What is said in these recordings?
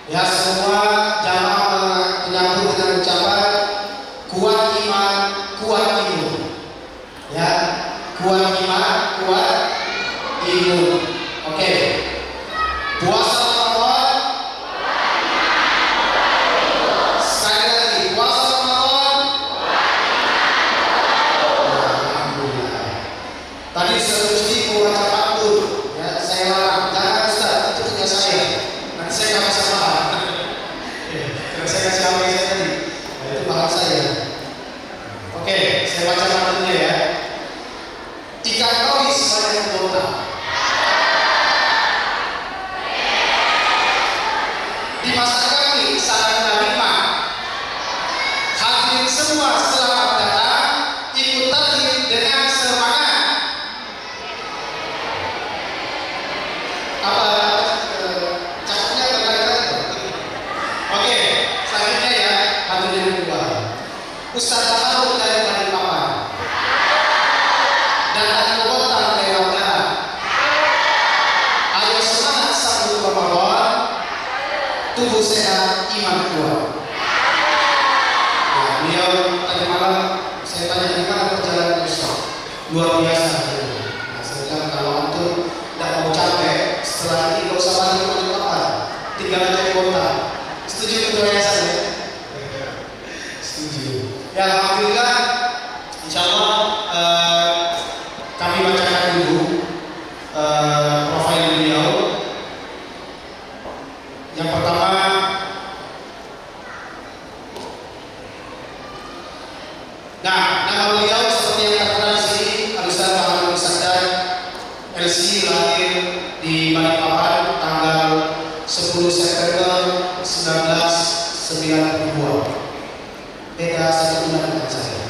Ya, semua jamaah menyambut dengan ucapan kuat iman, kuat imun. Ya, kuat iman, kuat imun. Oke. Puasa Ramadan. Sekali lagi, puasa Ramadan. Alhamdulillah. Tadi Ustaz membaca pantun, ya saya larang. Jangan Ustaz, itu punya saya. Nanti saya nggak bisa paham. Karena saya kasih tahu saya tadi. Nah, itu paham saya. Oke, saya baca pantunnya ya. Ikan tauis banyak kota. Di masa kami saling menerima. Hadirin semua selamat datang. Ikut tertib dengan semangat. Apa cakapnya terkait-kait? Oke, selanjutnya ya, pantun yang kedua. Ustaz tahu dari Balikpapan dan dari kota lewat darat. Ayo semangat sambut Ramadan, tubuh sehat, iman kuat. Ya, beliau tadi malam saya tanya gimana perjalanan Ustaz. Luar biasa. Nah, saya bilang kalau antum tidak mau capek, setelah ini gak usah balik ke Balikpapan, tinggal aja di kota. Setuju betul ya saya? Setuju. Ya, alhamdulillah, insya Allah kami bacakan dulu profil beliau. Yang pertama, nah, nama beliau seperti yang tertera di sini, Al-Ustaz Muhammad Sadad LC, lahir di Balikpapan tanggal 10 September 1992. Beda 1 bulan dengan saya.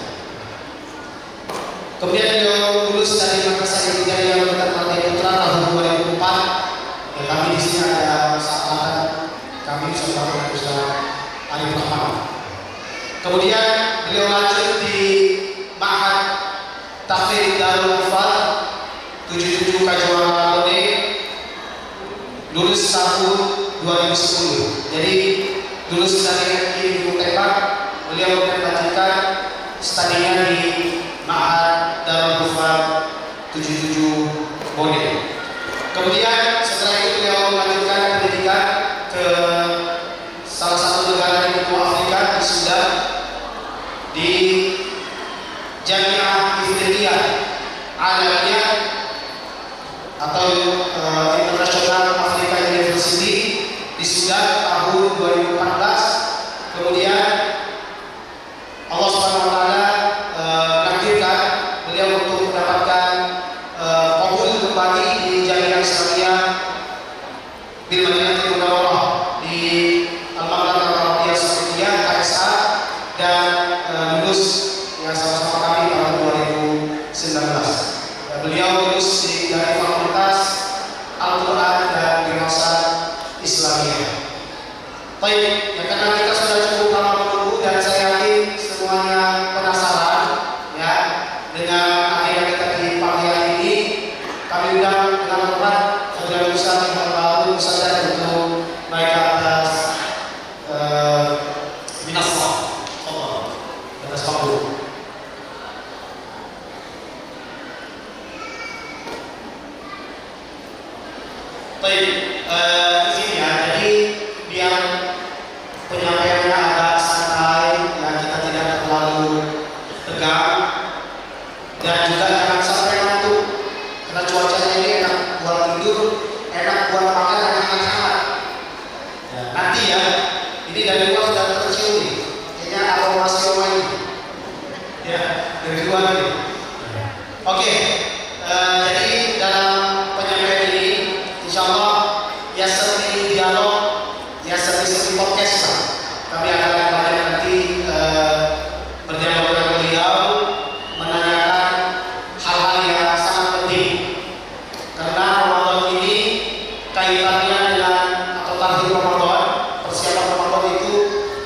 Kemudian beliau lulus dari Makassar Ibtidaiyah Universitas Partai Putra tahun 2004. Ya, kami di sini ada sahabat kami bersama Ustaz Arif Rahman. Kemudian beliau lanjut di Ma'had Tahfidz Darul Hufaz 77 Kajuan Lode, lulus tahun 2010. Jadi lulus dari MI di Mutepak, beliau melanjutkan studinya di Ma'had Darul Hufaz 77 Bode. Kemudian setelah itu beliau melanjutkan pendidikan ke salah satu negara di benua Afrika, di Sudan, di Jamiah Ifriqiyah Alamiyah atau International Africa University di Sudan tahun 2014. Kemudian Allah Subhanahu wa taala menakdirkan beliau untuk mendapatkan qabul kembali di Jamiah Islamiyah bil Madinatul Munawwarah di Al-Mamlakah Al-Arabiyah Saudiyah KSA, dan lulus yang sama-sama kami tahun 2019. Beliau lulus dari Fakultas Al-Quran dan Dirasat Islamiyah. Baik, ya, karena kita sudah cukup lama menunggu dan saya yakin semuanya penasaran ya dengan agenda kita di pagi hari ini, kami undang dengan hormat Saudara Ustaz Al-Baru Ustaz untuk naik ke atas minasah. Di atas panggung. Baik, di sini ya, jadi biar penyampaiannya agak santai, ya, kita tidak terlalu tegang dan juga jangan sampai ngantuk, karena cuacanya ini enak buat tidur, enak buat makan dan hangat-hangat. Ya, nanti ya, ini dari luar sudah tercium nih, kayaknya aroma sioma ini. Ya, dari luar nih. Oke, jadi dalam penyampaian ini, insya Allah ya seperti dialog, ya seperti podcast lah. Kami akan banyak nanti berdialog dengan beliau, menanyakan hal-hal yang sangat penting. Karena Ramadan ini kaitannya dengan atau tahun Ramadan, persiapan Ramadan itu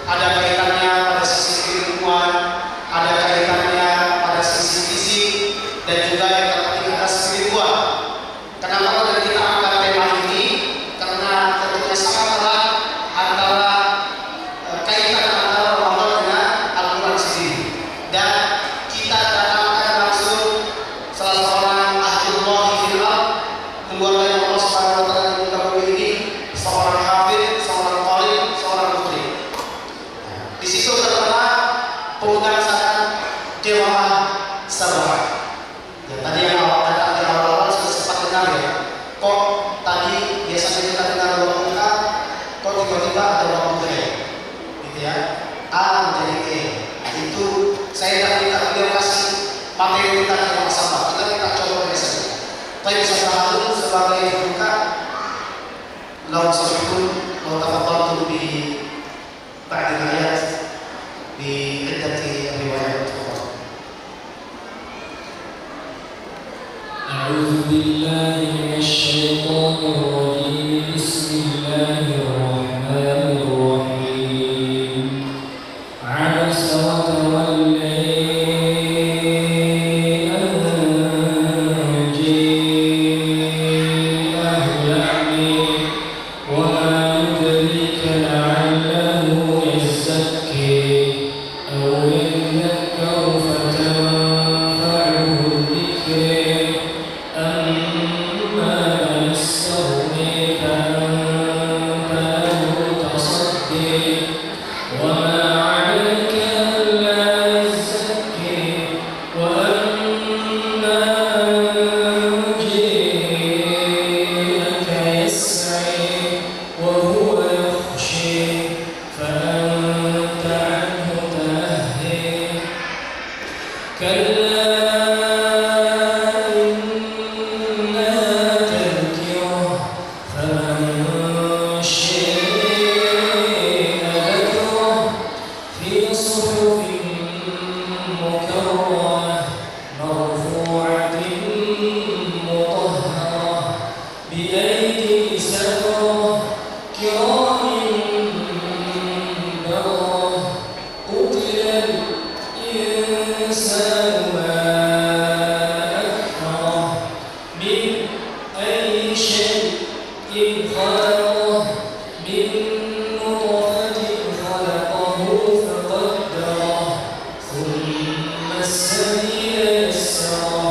ada kaitannya pada sisi keilmuan, ada kaitannya pada sisi fisik, dan juga yang terpenting ada spiritual. Kenapa kalau kita angkat tema ini? Karena tentunya sangat erat antara ya, A menjadi E. Nah, itu saya tidak minta beliau kasih materi kita ke sama, kita minta contohnya saja. Tapi bisa tahu sebagai buka laut sebetulnya laut tafadhal bi بعد الآيات بعدة روايات أخرى. أعوذ بالله من الشيطان الرجيم. بسم الله الرحمن الرحيم. عبس وتولى أن جاءه الأعمى وما يدرك لعله يزكي أو يذكر فتنفعه الذكر. أما من استغني فأنت له تصدي وما عليك ألا يزكي وأما من جاءك يسعي وهو يخشى فأنت عنه تلهي. كلا إنها تذكرة فمن شاء ذكره في صحف مكرمة مرفوعة مطهرة بأيدي سفرة كرام بررة. قتل الإنسان ما أكفره من أي شيء خلقه من نطفة خلقه فقدره ثم السبيل يسره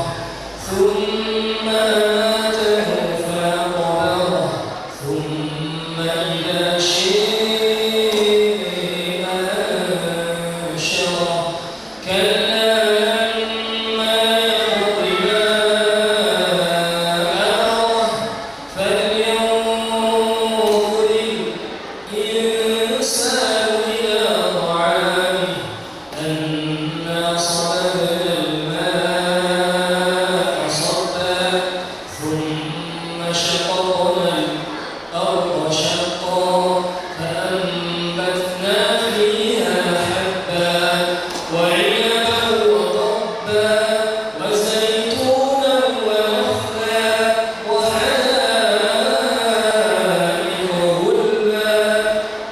ثم أماته فأقبره ثم إذا شيء أنشره. كلا لما يقض ما أمره فلينظر الإنسان إلى طعامه أنا صببنا الماء صبا ثم شققنا الأرض شقا فأنبتنا فيها حبا وعنبا وقبا وزيتونا ونخلا وحدائق غلبا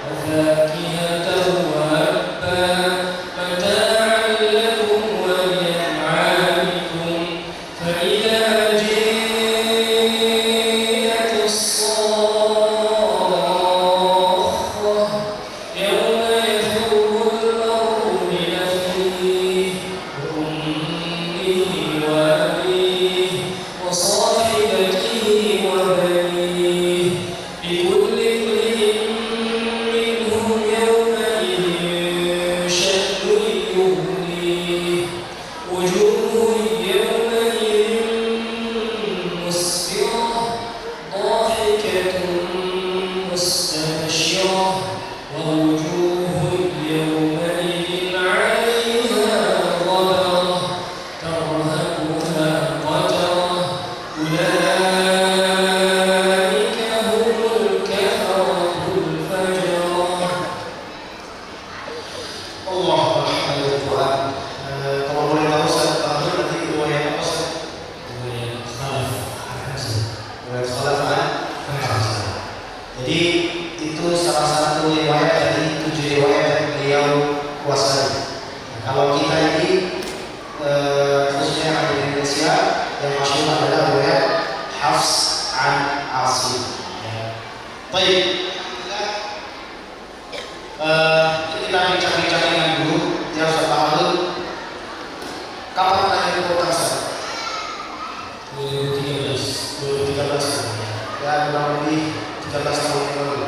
وفاكهة وأبا متاعا لكم ولأنعامكم. فإذا جاءت الصاخة يوم يفر المرء من أخيه وأمه وأبيه وصاحبته وبنيه لكل امرئ منهم يومئذ شأن يغنيه. وجوه يومئذ مسفرة ضاحكة مستبشرة ووجوه يومئذ عليها غبرة ترهقها قترة. أولئك هم الكفرة الفجرة. Allah Subhanahu wa Ta'ala. Kalau boleh tahu saya tahu nanti riwayat apa sih? Riwayat Khalaf Jadi itu salah satu riwayat dari 7 riwayat yang beliau kuasai. Nah, kalau kita ini khususnya yang ada di Indonesia yang masyhur adalah riwayat Hafs an Asim. Baik. Kita bincang-bincang dengan guru yang sudah tahu kapan terakhir di kota saya? 2013 ya, kurang lebih 13 tahun yang lalu.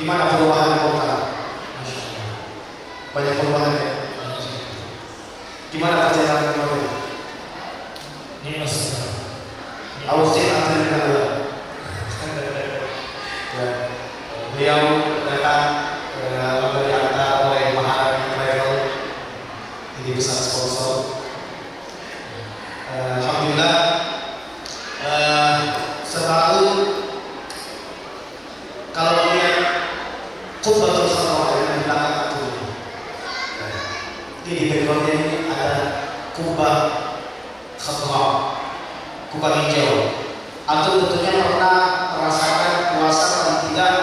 Gimana perubahan di kota? Banyak perubahan ya? Gimana perjalanan kemarin? Ini masih Austin antara negara. Ya, beliau datang dari besar sponsor. Alhamdulillah, selalu kalau lihat khutbah bersama yang di belakang itu, di backgroundnya ini ada kubah khutbah, kubah hijau. Atau tentunya pernah merasakan puasa paling tidak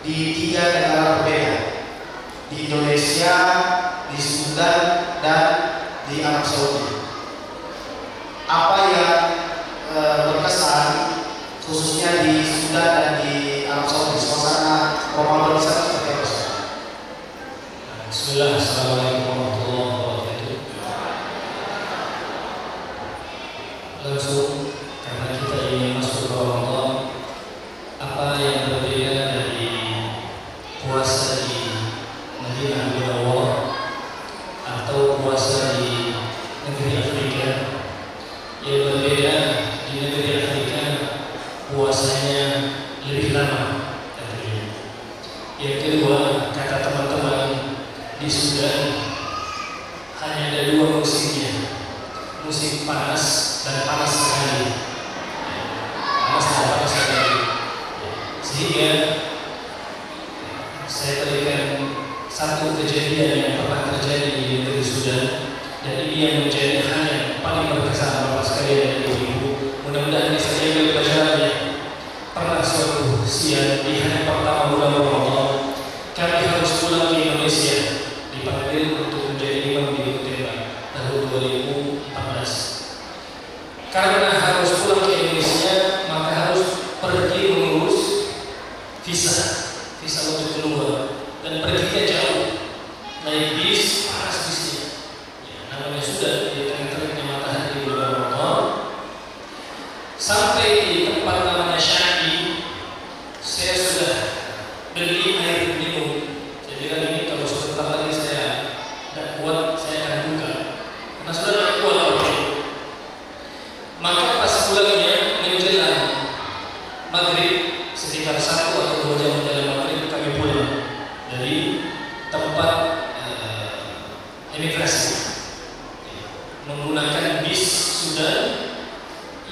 di 3 negara berbeda, di Indonesia, di Sudan, dan di Arab Saudi. Apa yang berkesan khususnya di Sudan dan di Arab Saudi, suasana Ramadan di sana seperti apa? Bismillah, assalamualaikum warahmatullahi wabarakatuh. Langsung, karena kita ingin masuk ke Ramadan, apa yang berbeda dari puasa di Madinah Munawwarah atau puasa di negeri Afrika? Yang berbeda di negeri Afrika puasanya lebih lama dari ini. Yang kedua, kata teman-teman, di Sudan hanya ada 2 musimnya, musim panas dan panas sekali, panas dan panas sekali. Sehingga saya berikan satu kejadian yang pernah terjadi di negeri Sudan, dan ini yang menjadi hal yang paling berkesan Bapak sekalian dan Ibu. Mudah-mudahan bisa diambil pelajarannya. Pernah suatu siang di hari pertama bulan Ramadan, kami harus pulang ke Indonesia, dipanggil untuk menjadi imam di Utara tahun 2014. Karena harus pulang ke Indonesia, maka harus pergi mengurus visa untuk keluar, dan perginya jauh, naik bis, panas bisnya. Namanya sudah di tengah-tengahnya matahari di bulan Ramadan. Sampai di tempat namanya Syaki, saya sudah beli air minum. Saya bilang ini kalau sebentar lagi saya tidak kuat, saya akan buka, karena sudah tidak kuat lagi. Maka pas pulangnya menjelang maghrib, sekitar 1 atau 2 jam menjelang maghrib, kami pulang dari tempat imigrasi menggunakan bis Sudan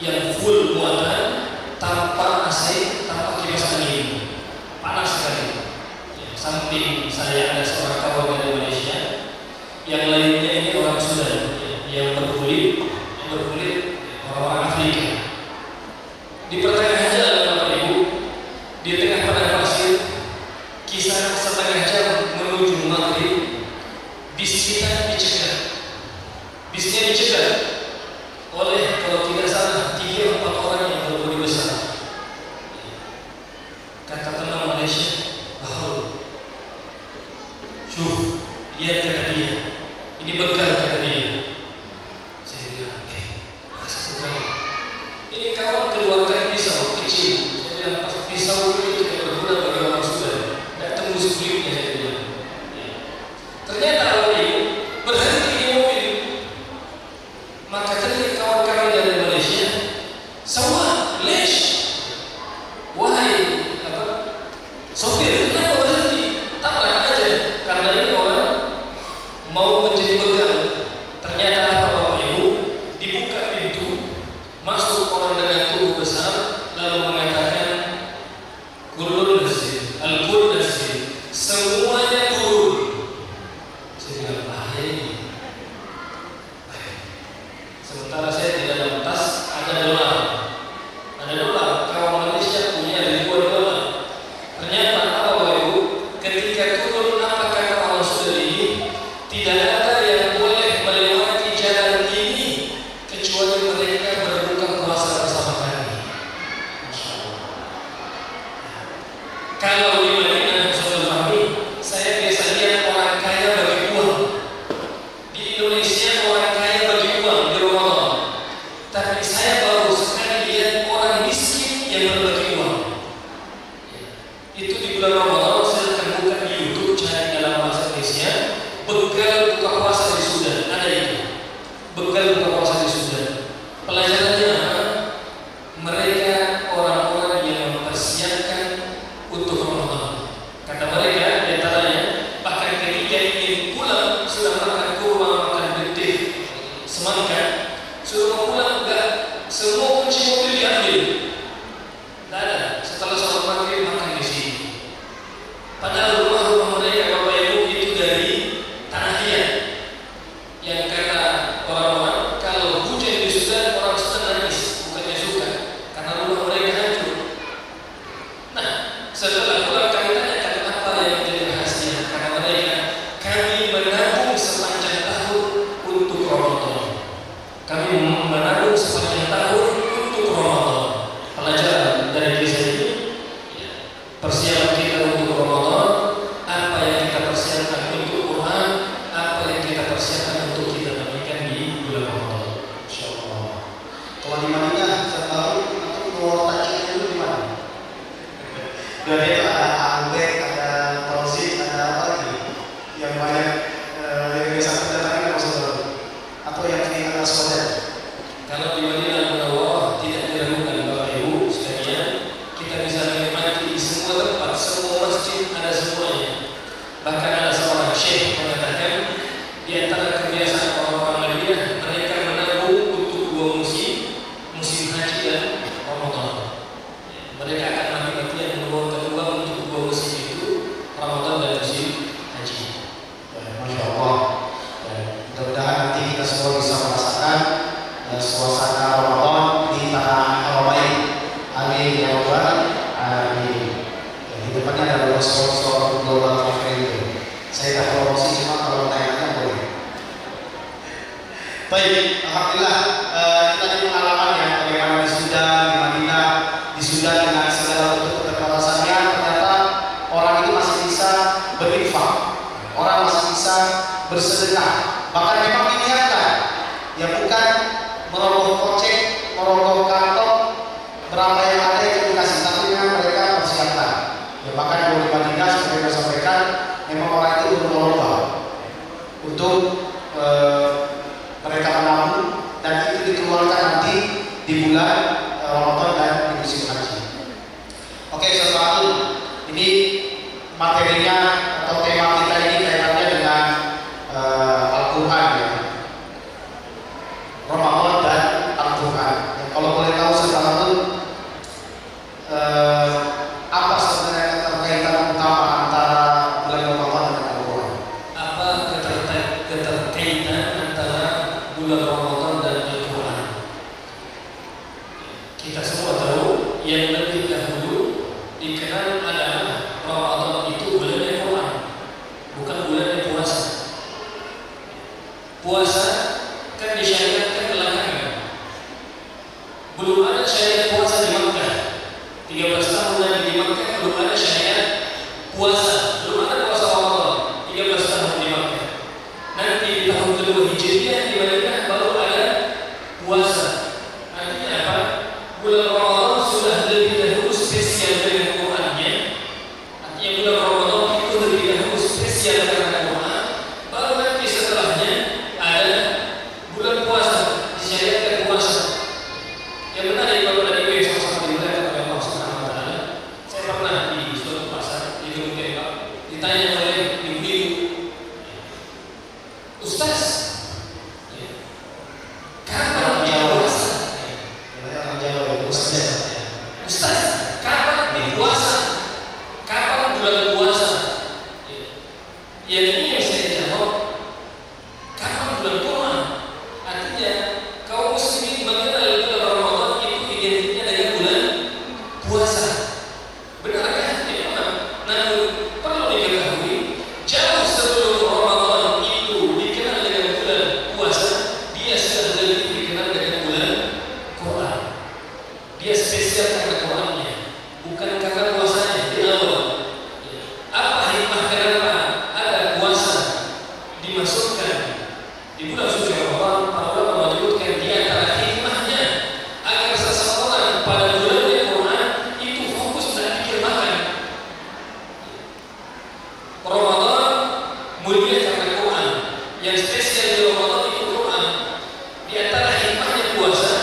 yang full muatan, tanpa AC, tanpa kipas angin, panas sekali. Samping saya ada seorang kawan dari Malaysia, yang lainnya ini orang Sudan, yang berkulit orang-orang Afrika. Di pertengahan jalan Bapak Ibu, di tengah padang pasir, kisah setengah jam menuju maghrib, bis kita dicegat. Bisnya dicegat oleh, kalau tidak salah, 3-4 orang yang berbudi besar. Kata teman Malaysia, "Bahul, syuf, lihat," kata dia, "ini bekal," kata dia. Saya bilang, "Astagfirullah, ini kawan keluarkan pisau kecil." Saya bilang, "Pisau itu tidak berguna bagi orang Sudan, tidak tembus kulitnya," saya bilang. Ternyata orang itu berhenti di mobil. Maka ketika kawan kami dari Malaysia, "Sawah, lesh, wahai sopir, kenapa berhenti? Tabrak aja, karena ini orang mau menjadi bekal berinfak, orang masih bisa bersedekah. Bahkan memang diniatkan, ya bukan merogoh kocek, merogoh kantong berapa yang ada yang dikasih, tapi memang mereka persiapkan. Ya bahkan di Madinah seperti yang saya sampaikan, memang orang itu berlomba untuk mereka menabung dan itu dikeluarkan nanti di bulan Ramadan dan di musim haji. Oke, sesuatu ini materinya atau tema kita ini kaitannya dengan Al-Quran ya. Ramadan dan Al-Quran. Ya, kalau boleh tahu sesuatu apa sebenarnya keterkaitan utama antara bulan Ramadan dengan Al-Quran? Apa keterkaitan antara bulan Ramadan dan Al-Quran? Kita semua tahu yang lebih dahulu dikenal adalah Ramadan itu bulan Al-Quran, bukan bulan puasa. Puasa kan disyariatkan belakangan. Belum ada syariat puasa di Makkah. 13 tahun di Makkah belum ada syariat puasa, belum ada puasa Ramadan. 13 tahun di Makkah. Nanti di tahun kedua Hijriah di Madinah baru ada puasa. Artinya apa? Bulan Ramadan sudah lebih dahulu spesial dengan Qurannya. Artinya bulan Ramadan itu lebih dahulu spesial dengan Quran. Baru nanti setelahnya ada bulan puasa, disyariatkan puasa. Yang benar dari baru dari gue sama-sama diberitakan oleh Allah Subhanahu Wa Taala. Saya pernah di suatu pasar di Gunung Tembak ditanya oleh ibu-ibu, Ustaz, kapan puasa? Orang Jawa ya, Ustaz. Ustaz, kapan puasa? Kapan bulan puasa? Yang ini yang saya jawab, kapan bulan Quran? Artinya kaum muslimin mengenal bulan Ramadan itu identiknya dengan bulan puasa. Benarkah? Ya memang. Namun perlu diketahui, jauh sebelum Ramadan itu dikenal dengan bulan puasa, dia sudah lebih dikenal dengan bulan Quran. Dia spesial karena Qurannya, bukan karena puasanya di awal. Apa hikmah kenapa ada puasa dimasukkan di bulan suci Ramadan? Para ulama menyebutkan di antara hikmahnya agar seseorang pada bulan Quran itu fokus dan pikir makan. Ramadan mulia karena Quran. Yang spesial di Ramadan itu Quran. Di antara hikmahnya puasa,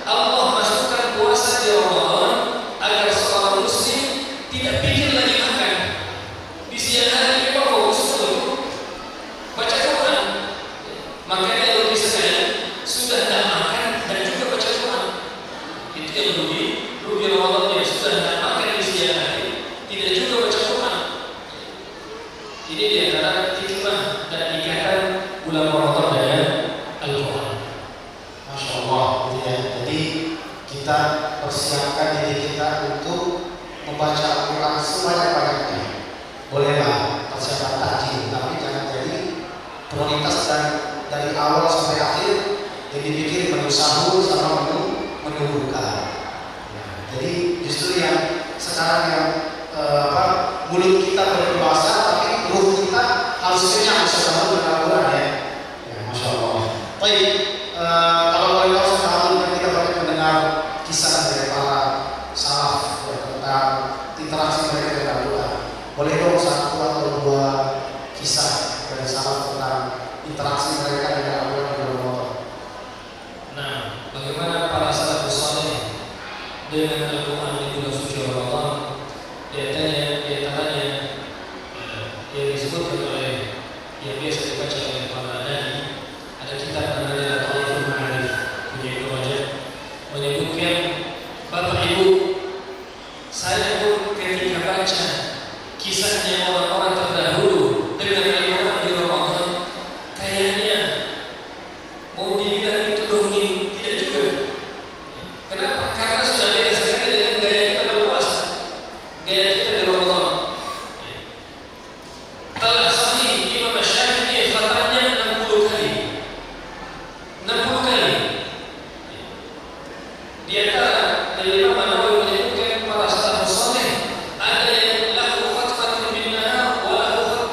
Allah masukkan puasa di Ramadan agar seorang muslim tidak pikir lagi makan. Di siang hari kita fokus untuk baca Quran. Makanya lebih sekali sudah tidak makan dan juga baca Quran. Itu yang rugi Ramadan yang sudah tidak makan di siang hari, tidak juga baca Quran. Ini di antara hikmah dan ikatan bulan Ramadan dengan Al-Quran. Masya Allah, gitu ya. Jadi kita persiapkan diri kita untuk membaca Al-Quran sebanyak-banyaknya. Bolehlah persiapan takjil, tapi jangan jadi prioritas dan dari awal sampai akhir jadi bikin menu sahur sama menu buka. Nah, jadi justru yang sekarang yang mulut kita berpuasa tapi ruh kita harus kenyang bersama dengan Al-Quran ya. Ya, Masya Allah. Baik. Kalau boleh tahu sekarang kan kita banyak mendengar kisah dari para salaf ya, tentang interaksi mereka dengan Al-Quran. Boleh dong satu atau dua kisah dari salaf tentang interaksi mereka dengan Al-Quran di Ramadan. Nah, bagaimana para salafus saleh dengan Al-Quran di bulan suci Ramadan? Di antaranya yang disebutkan oleh yang biasa dibaca oleh para nabi, ada kitab namanya Al-Qur'anul Ma'arif punya Ibnu Rajab, menyebutkan, Bapak Ibu, saya pun ketika baca kisahnya orang-orang terdahulu dengan Al-Quran di Ramadan, kayaknya mau dibilang itu dongeng, tidak juga. Kenapa? Karena sudah beda sekali dengan gaya kita berpuasa, gaya kita di Ramadan. Telah sahih Imam Syafi'i khatamnya 60 kali. 60 kali. Di antara Imam Nawawi menyebutkan para salafus saleh ada yang lahu khatmatun bin nahar wa lahu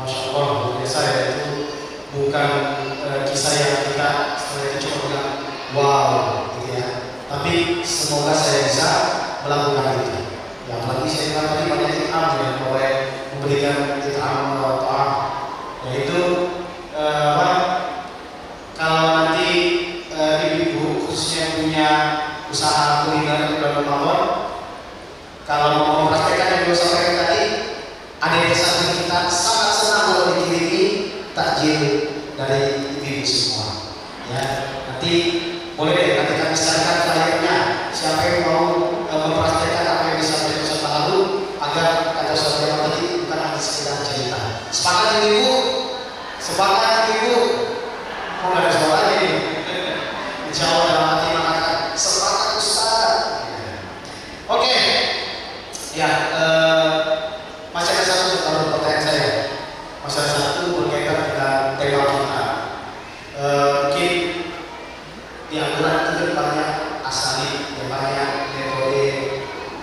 Masya Allah, luar biasa ya, itu bukan kisah yang kita setelah itu cuma bilang wow gitu ya, tapi semoga saya bisa melakukan itu. Yang lagi saya bilang tadi banyak ikhram ya, boleh memberikan ikhram ta'am, yaitu apa, kalau nanti ibu-ibu khususnya yang punya usaha kuliner di bulan Ramadan, kalau mau mempraktekkan yang gue sampaikan tadi, ada yang samping kita sangat senang kalau dikirimi takjil dari ibu semua. Ya, nanti boleh deh, nanti kami sarankan flyernya siapa yang mau mempraktekkan apa yang disampaikan Ustaz lalu, agar kata Ustaz tadi bukan hanya sekedar cerita. Sepakat ibu? Sepakat ibu? Oh, nggak ada suaranya nih. Insya Allah dalam hati mengatakan sepakat Ustaz. Oke. Ya, masih ada satu pertanyaan saya. Masih ada satu berkaitan dengan tema kita. Mungkin di Al-Quran itu banyak asali, banyak metode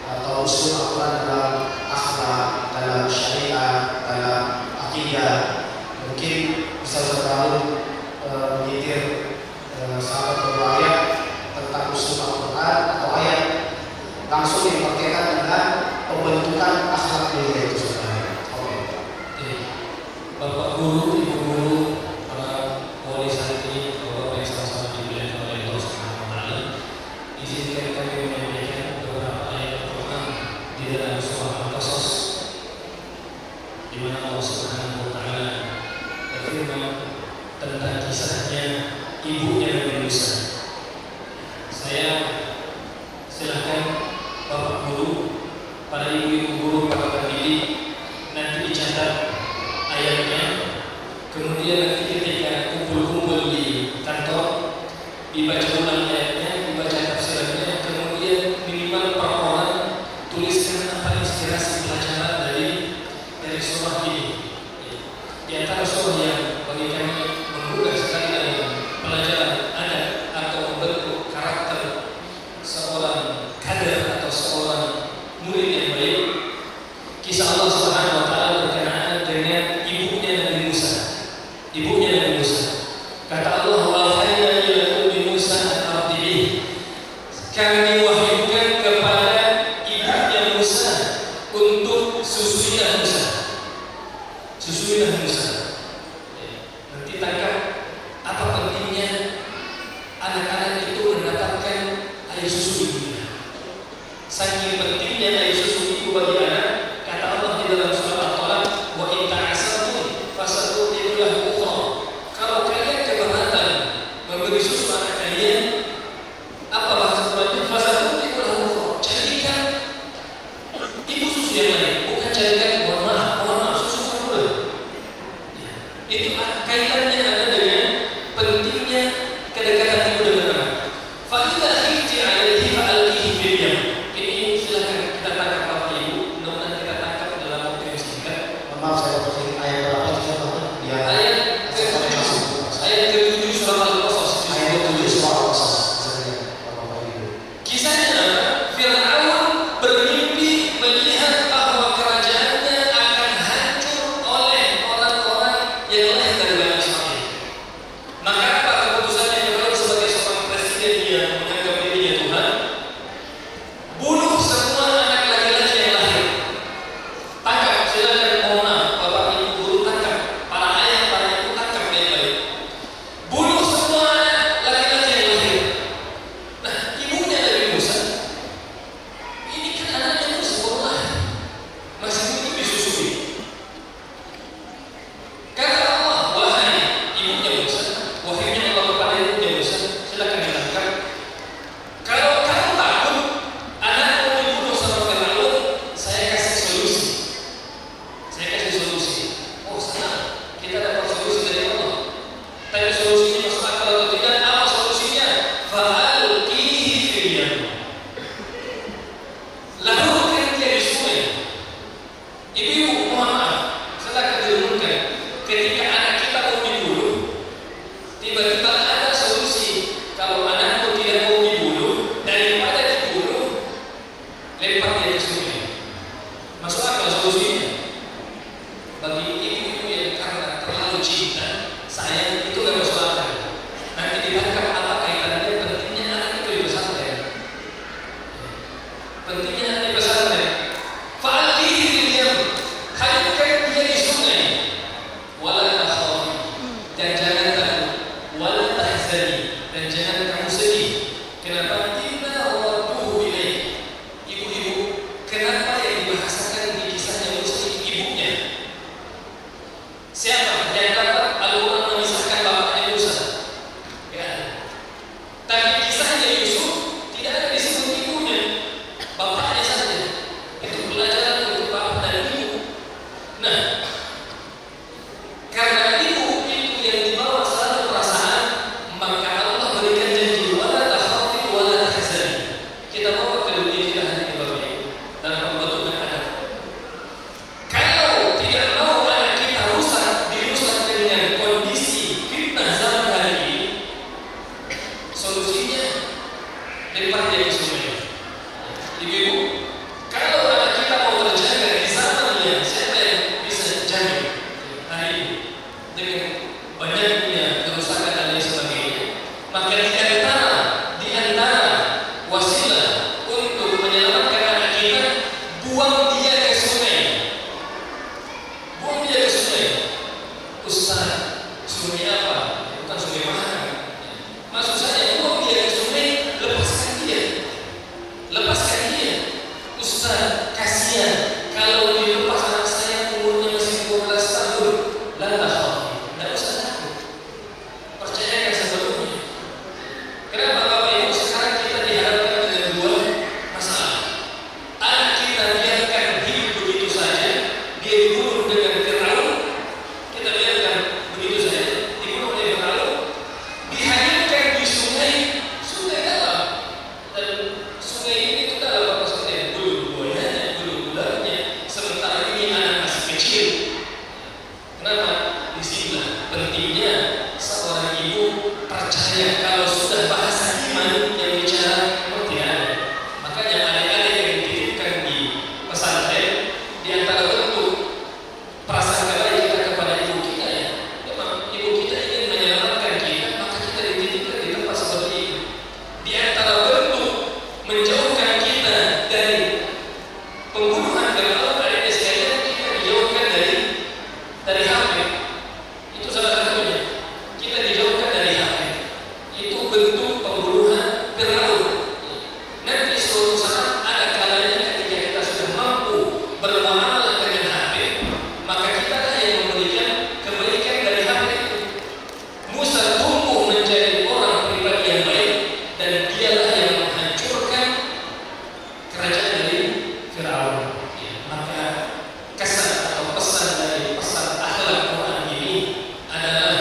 atau usul Al-Quran dalam akhlak, dalam syariat, dalam akidah. Mungkin bisa selalu menyitir sahabat beberapa ayat tentang usul Al-Quran atau ayat langsung yang berkaitan dengan pembentukan akhlak mulia itu sebenarnya. Oke. Bapak guru, ibu guru, para wali santri, bapak yang sama-sama dimuliakan oleh Allah Subhanahu wa taala, izinkan kami menyampaikan beberapa ayat Al-Quran di dalam surah Al-Qasas, di mana Allah Subhanahu wa taala berfirman tentang kisahnya ibunya Nabi Musa. Saya silakan Bapak guru, para ibu-ibu guru, para pendidik nanti dicatat ayatnya, kemudian nanti ketika kumpul-kumpul di kantor dibaca ulang ayatnya, dibaca tafsirannya, kemudian minimal per orang tuliskan apa inspirasi pelajaran dari surah ini. Di antara surah yang bagi kami menggugah sekali dalam pelajaran ada atau membentuk karakter seorang kader atau seorang murid yang baik, kisah Allah Subhanahu wa taala berkenaan dengan ibunya Nabi Musa. Ibunya Nabi Musa. Kata Allah, "Wahayna ila ummi Musa an ardi'ih." Kami wahyukan kepada ibunya Musa untuk susuilah Musa. Susuilah Musa. Nanti tangkap apa pentingnya anak-anak itu mendapatkan air susu ibunya. Saking pentingnya air susu ibu bagi anak, kata Allah di dalam surah Al-Talaq, wa in ta'asartum fasatuhu lahu ukhra. Kalau kalian keberatan memberi susu anak kalian, apa bahasa Qurannya? Fasatuhu lahu ukhra. Carikan ibu susu yang lain, bukan carikan mohon maaf susu formula. Itu kaitannya ada dengan pentingnya kedekatan ibu dengan anak. Fa idza khifti 'alaihi fa'alqihi fil yam. Ini silakan kita tangkap Bapak Ibu, mudah-mudahan kita tangkap dalam waktu yang singkat. Maaf saya potong ayat berapa itu Ustaz? Ya. Ayat ke-7 surah Al-Qasas. Ayat 7 surah Al-Qasas. Bapak Ibu. Kisahnya adalah Fir'aun bermimpi melihat bahwa kerajaannya akan hancur oleh orang-orang yang lain dari Bani Israil. Maka apa keputusannya Fir'aun sebagai seorang presiden yang menganggap dirinya Tuhan? Bunuh semua anak laki-laki yang lahir. Tangkap, silakan mohon maaf, Bapak Ibu guru tangkap, para ayah, para ibu tangkap baik-baik. Bunuh semua anak laki-laki yang lahir. Nah, ibunya Nabi Musa, ini kan anaknya Musa baru lahir, masih butuh disusui. Kata Allah, cinta, sayang, itu nggak masuk akal. Nanti ditangkap apa kaitannya pentingnya anak itu di pesantren. Pentingnya anak di pesantren. Fa'alqihi fil yam, hancurkan dia di sungai. Wala takhafi, dan jangan takut. Wala tahzani, dan jangan kamu sedih. Kenapa? Inna radduhu ilaih. Ibu-ibu, kenapa yang dibahasakan di kisahnya Musa itu ibunya? Siapa yang dapat Al-Quran memisahkan bapaknya Musa? Ya. Tapi kisahnya Yusuf tidak ada disebut ibunya, bapaknya saja. Itu pelajaran untuk bapak dan ibu. Nah, karena ibu itu yang dibawa selalu perasaan, maka Allah berikan janji wala takhafi wala tahzani. Kita bawa ke dunia kita hanya di bawah ibu dalam pembentukan anak. Kalau tidak mau anak kita dirusak dengan kondisi fitnah zaman hari ini, solusinya lempar dia ke sungai. Ibu-ibu, kalau anak kita mau terjaga di zamannya, siapa yang bisa jaga hari ini dengan banyaknya kerusakan dan lain sebagainya? Maka di antara wasilah untuk menyelamatkan anak kita, buang dia ke sungai. Buang dia ke sungai. Ustaz, sungai apa? Bukan sungai mahal. Maksud saya, buang dia ke sungai, lepaskan dia. Lepaskan dia. Ustaz, kasihan kalau dilepas anak saya umurnya masih 12 tahun. La takhafi, tidak usah takut. Percayakan sebelumnya. Kenapa Bapak Ibu sekarang kita dihadapkan dengan dua masalah? Anak kita biarkan hidup begitu saja, dia dibunuh dengan Fir'aun. Kita biarkan begitu saja, dibunuh oleh Fir'aun, dihanyutkan di sungai dalam. Dan sungai ini itu dalam apa maksudnya? Bulu-buayanya, bulu-bulannya. Sementara ini anak masih kecil. Kenapa? Disinilah pentingnya seorang ibu percaya kalau sudah bahasa iman yang bicara memang tidak ada. Makanya adik-adik yang dititipkan di pesantren, di antara bentuk perasaan baik kita kepada ibu kita, ya memang ibu kita ingin menyelamatkan kita, maka kita dititipkan di tempat seperti itu. Di antara bentuk menjauhkan kita dari pembunuhan Fir'aun, adiknya sekalian, kita dijauhkan dari HP. Itu salah satunya. Kita dijauhkan dari HP. Itu bentuk pembunuhan Fir'aun. Nanti suatu saat ada kalanya ketika kita sudah mampu bermuamalah dengan HP, maka kita yang memberikan kebaikan dari HP itu. Musa tumbuh menjadi orang pribadi yang baik, dan dialah yang menghancurkan kerajaan dari Fir'aun. Ya, maka kesan atau pesan dari pesan akhlak Quran ini adalah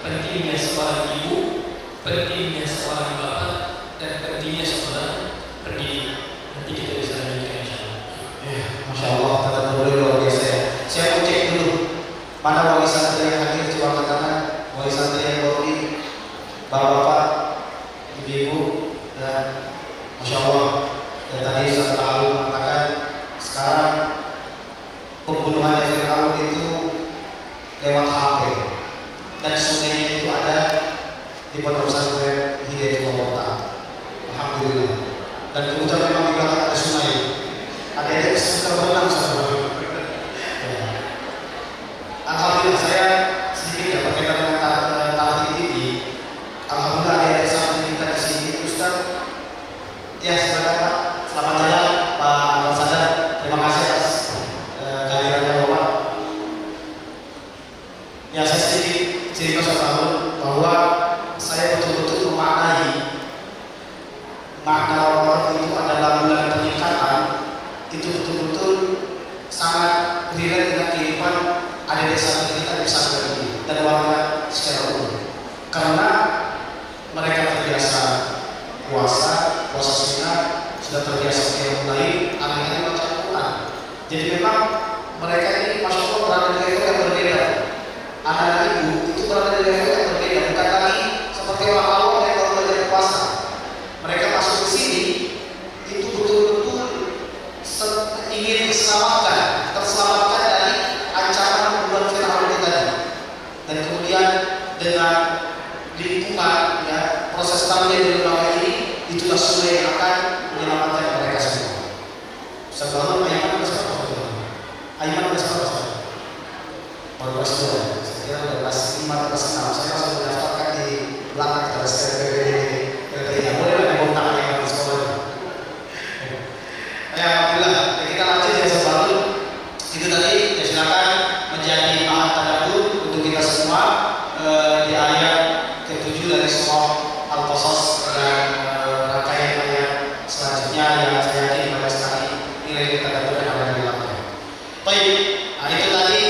pentingnya seorang ibu, pentingnya seorang bapak, dan pentingnya seorang pendidik. Nanti kita bisa lanjutkan insyaallah. Masya Allah, kata dulu luar biasa ya. Saya mau cek dulu mana wali santri yang hadir, coba angkat tangan. Wali santri yang baru ini, bapak-bapak, ibu-ibu, dan Masya Allah. Dan tadi Ustaz Al mengatakan sekarang pembunuhan Fir'aun itu lewat HP, dan sungainya itu ada di pondok pesantren Hidayatul Kota. Alhamdulillah. Dan kebetulan memang di belakang ada sungai. Ada suka berenang sama. Alhamdulillah, saya sedikit ya berkaitan dengan tarikh ini. Alhamdulillah ada santri kita di sini, Ustaz. Ya, silakan Pak. Selamat jalan Pak Anwar Sadar. Terima kasih atas kehadirannya Bapak. Ya, saya sedikit cerita soal bahwa saya betul-betul memaknai makna orang itu adalah bulan peningkatan. Itu betul-betul sangat relate dengan kehidupan ada desa kita di pesantren ini dan warga secara umum. Karena mereka terbiasa puasa sunnah, sudah terbiasa qiyamul lail, hari-hari baca Quran. Jadi memang mereka ini Masya Allah berada di level yang berbeda. Anak-anak ibu itu berada di level yang berbeda, bukan lagi seperti orang awam yang baru belajar puasa. Mereka masuk ke sini itu betul-betul ingin terselamatkan dari ancaman pembunuhan Fir'aun tadi. Dan dengan lingkungan, ya, proses tampil di lembaga ini, itulah sungai yang akan menyelamatkan mereka semua. Sebelum Aiman ke sekolah, Aiman ke sekolah, baru kelas 2, saya kira udah kelas 5 atau kelas 6, saya langsung mendaftarkan di belakang kelas LPD, boleh lah dikontak Aiman di sekolah. Ya, alhamdulillah, kita lanjut ya sebelum itu tadi, ya silakan menjadi bahan tadabbur untuk kita semua di ayat ke-7 dari surah Al-Qasas dan rangkaian ayat selanjutnya yang saya yakin pada sekali nilai tadabbur yang ada di dalamnya. Baik, nah itu tadi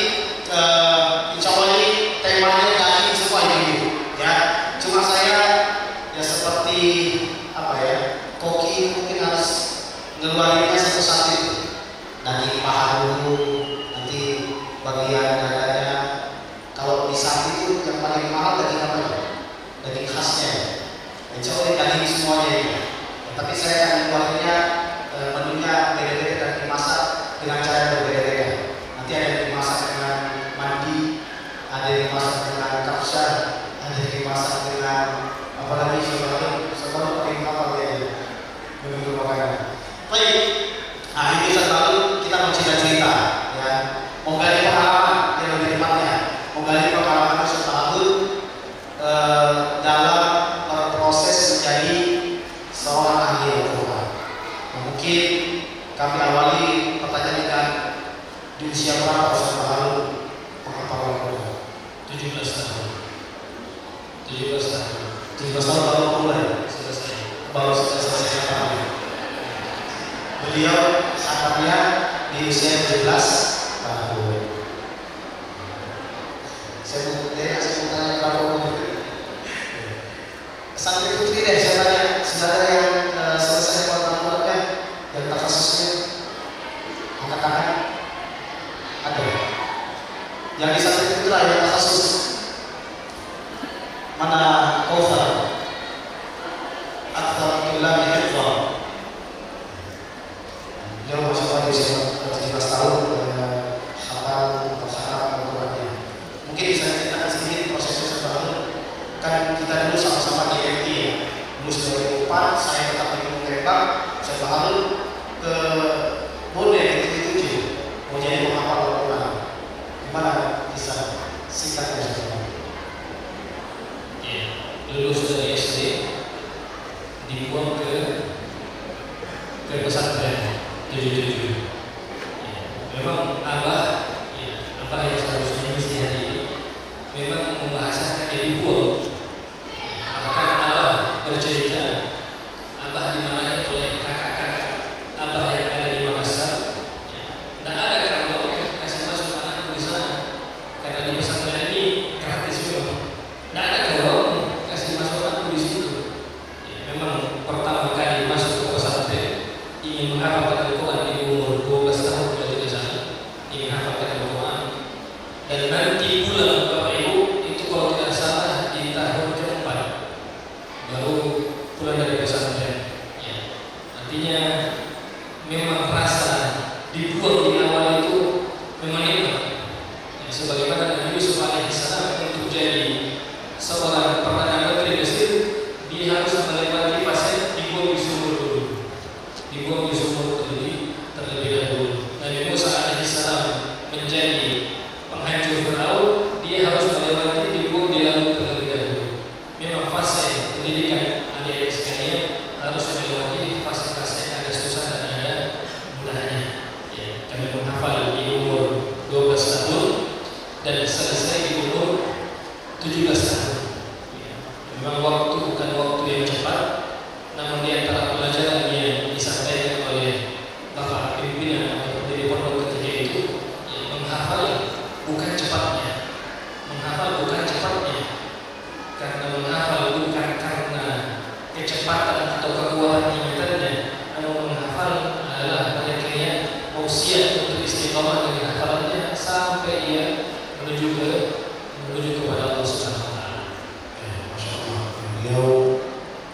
insya Allah ini temanya tadi semua ini ya. Cuma saya ya seperti apa ya, koki mungkin harus ngeluarinnya satu-satu. Daging paha dulu, nanti bagian dadanya. Kalau di sapi itu yang paling mahal daging apa ya? Daging khasnya. Insya Allah daging semuanya ini. Ya, tapi saya akan membuatnya menunya beda-beda dan dimasak dengan cara yang berbeda-beda. Nanti ada yang dimasak dengan mandi, ada yang dimasak dengan kapsa, ada yang dimasak dengan apalagi sebelum paling apa ya? Begitu makanan. Baik. Nah ini selalu kita bercerita-cerita, ya, menggali pengalaman yang lebih tepatnya, menggali pengalaman tersebut dalam proses menjadi seorang ahli Al-Quran. Mungkin kami awali pertanyaan dengan di usia berapa Ustaz Baharul menghafal Al-Quran? 17 tahun. 17 tahun. 17 tahun baru mulai, baru selesai. Beliau sahabatnya di usia 17 tahun. Saya mau tanya kalau sampai putri deh, saya tanya saudara yang selesai Al-Qurannya, yang takhasusnya, angkat tangan. Ada. Yang di samping putra yang takhasus. Mana Kautsar? Akthar billahi hifdhan. Dia masuk pada usia 17 tahun hafal atau Al-Qurannya. Mungkin bisa ceritakan sedikit prosesnya sebelum kan kita dulu sama-sama di MT ya. Lulus 2004, saya tetap di Gunung Tembak, saya baru ke Bone itu mau jadi penghafal Al-Quran. Gimana bisa singkatnya saja? Ya, lulus dari SD, dibuang ke pesantren. Jujur, ya, memang abah yang seharusnya mesti hari ini memang membahasakan jadi buah. Bahkan abah bercerita, abah dimarahi oleh kakak-kakak abah yang ada di Makassar. Tidak ada kalau kasih masuk anakku di sana, karena di pesantren ini gratis juga. Tidak ada kalau kasih masuk anakku di situ. Ya, memang pertama kali masuk ke pesantren ingin menghafalkan Al-Quran di umur 12 tahun berarti di sana, ingin menghafalkan Al-Quran, dan nanti pulang Bapak Ibu itu kalau tidak salah di tahun keempat baru pulang dari pesantren. Ya, artinya memang rasa dibuang di awal itu memang nikmat. Ya, sebagaimana Nabi Yusuf alaihissalam untuk jadi seorang perdana menteri Mesir, dia harus melewati fase dibuang di sumur dulu. Dibuang di sumur terlebih dahulu. Nabi Musa alaihissalam menjadi penghancur Firaun, dia harus melewati dibuang di laut terlebih dahulu. Memang fase pendidikan adik-adik sekalian harus melewati fase-fase yang ada susah dan ada mudahnya. Ya, kami menghafal di umur 12 tahun dan selesai di umur 17 tahun. Ya, memang waktu bukan waktu yang cepat, namun di antara pelajaran yang disampaikan oleh Bapak pimpinan atau pendiri pondok ketika itu, ya, menghafal bukan cepatnya, karena menghafal bukan karena kecepatan atau kekuatan ingatannya, namun menghafal adalah mereka mau siap untuk istiqomah dengan hafalannya sampai ia menuju kepada Allah Subhanahu Wa Taala. Masya Allah. Beliau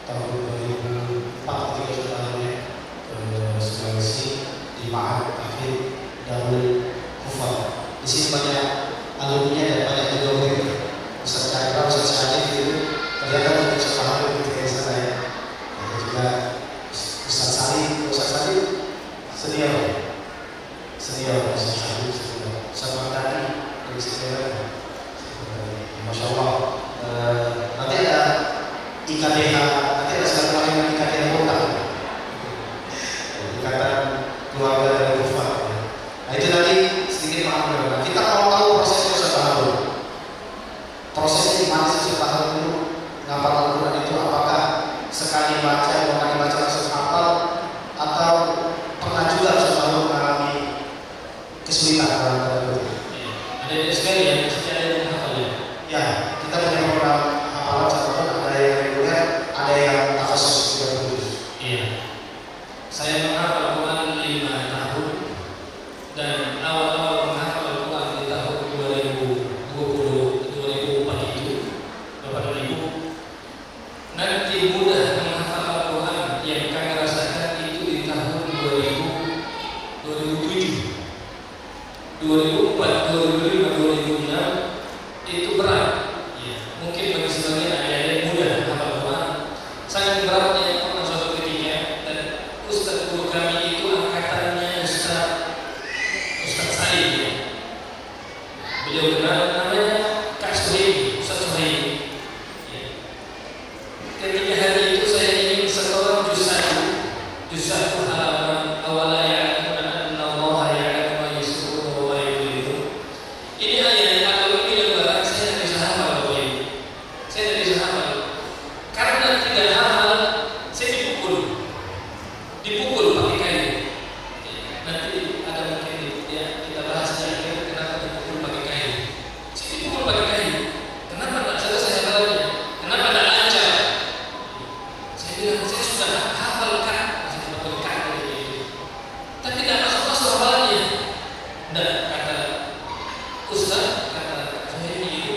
tahun 2004 ketika setelahnya ke Sulawesi di Ma'had Tahfidz Darul Kufar. Di sini banyak alumninya dan banyak juga Ustaz Chandra, Ustaz Masya Allah. Nanti ada IKDH, nanti ada satu lagi yang IKDH Kota, Ikatan Keluarga dari Kufar. Nah itu nanti sedikit maaf. Nah, kita mau tahu prosesnya setahun. Prosesnya gimana sih setahun itu? Ngapal Al-Quran itu apakah sekali baca, dua kali baca langsung hafal, atau pernah juga setahun mengalami kesulitan dalam Al-Quran? Ada sekali ya, secara yang hafal ya. Ya, kita punya program hafalan catatan, ada yang reguler, ada yang takhasus juga khusus. Iya. Saya menghafal Al-Quran 5 tahun dan awal-awal menghafal Al-Quran di tahun 2004 itu, Bapak dan Ibu, nanti mudah menghafal Al-Quran yang kami rasakan itu di tahun 2007, 2004, 2005, 2006 itu berat. Ya, mungkin bagi sebagian adik-adik muda hafal Al-Quran. Sangat beratnya pernah suatu ketika dan Ustaz guru kami itu angkatannya Ustaz Said ya. Beliau kenal namanya Kak Suhaimi, Ustaz Suhaimi. Ya. Ketika hari itu saya ingin sekolah juz 1 halaman awala ya'lamuna anna Allah ya'lamu ma yusirruna wa ma yu'linun. Ini ayat kalau ini lembaran saya tidak bisa hafal Bapak Ibu. Saya tidak bisa hafal. Karena tidak hafal, saya dipukul pakai kayu. Nanti ada mungkin ya kita bahas di akhir kenapa dipukul pakai kayu. Saya dipukul pakai kayu. Kenapa tidak selesai hafalannya? Kenapa tidak lancar? Saya bilang saya sudah hafal kan, saya sudah berkat dari itu. Tapi tidak masuk hafalannya. Dan kata Ustaz, kata saya itu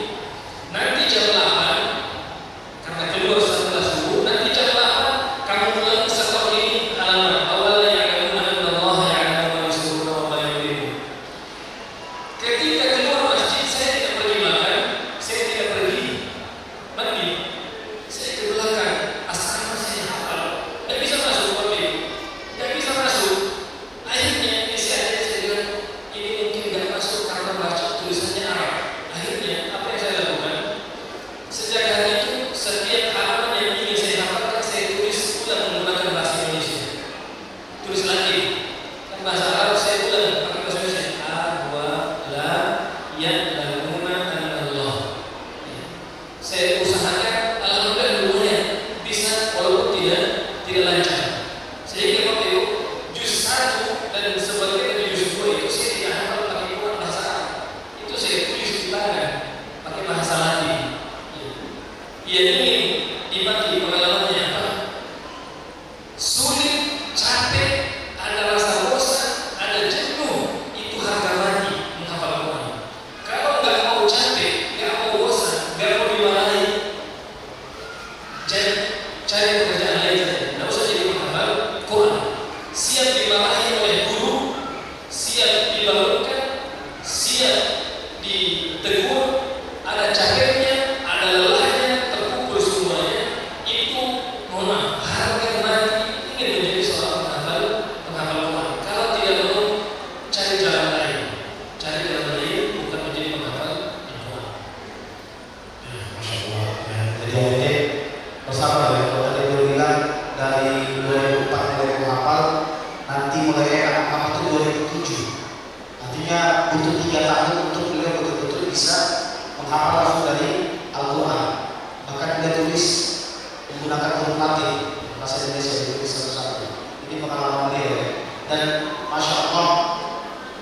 nanti jam 8 karena keluar setelah subuh, nanti jam 8 kamu ulang sekolah ini halaman awalnya yang kamu anna Allah ya'lamu ma yusirruna wa ma yu'linun. Ketika keluar masjid saya tidak pergi makan, saya tidak pergi mandi, saya ke belakang asrama saya hafal, tidak bisa masuk Bapak, tidak bisa masuk. Akhirnya saya bilang ini mungkin tidak masuk karena baca tulisannya Arab. Akhirnya apa yang saya lakukan? Sejak hari itu setiap halaman yang ingin saya hafalkan saya tulis ulang menggunakan bahasa Indonesia. Tulis lagi. Dan bahasa Arab saya ulang pakai bahasa Indonesia. Awala ya'lamuna anna Allah. Saya usahakan alhamdulillah dulunya bisa walaupun tidak lancar. Sehingga Bapak Ibu juz 1 dan sebagian dari juz 2 itu saya tidak hafal pakai bahasa Arab. Itu saya tulis di tangan pakai bahasa Latin. Ya ini dibagi pengalamannya apa? Sulit, capek, ada rasa bosan, ada jenuh, itu harga mati menghafal Al-Quran. Kalau nggak mau capek, nggak mau bosan, nggak mau dimarahi, cari pekerjaan lain saja. Nggak usah jadi penghafal Quran. Siap dimarahi oleh guru, siap dibangunkan, siap ditegur, ada capeknya, ada lelahnya, terpukul semuanya. Itu mohon maaf, harga mati ingin menjadi seorang penghafal Quran. Kalau tidak mau, cari jalan lain. Cari jalan lain bukan menjadi penghafal Quran. Masya Allah. Jadi adik bersama ya, kalau tadi beliau bilang dari 2004 mulai menghafal, nanti mulai apa itu 2007. Artinya butuh 3 tahun untuk beliau betul-betul bisa menghafal langsung dari Al-Quran. Bahkan dia tulis menggunakan huruf Latin, bahasa Indonesia ditulis satu-satu. Ini pengalaman beliau ya. Dan Masya Allah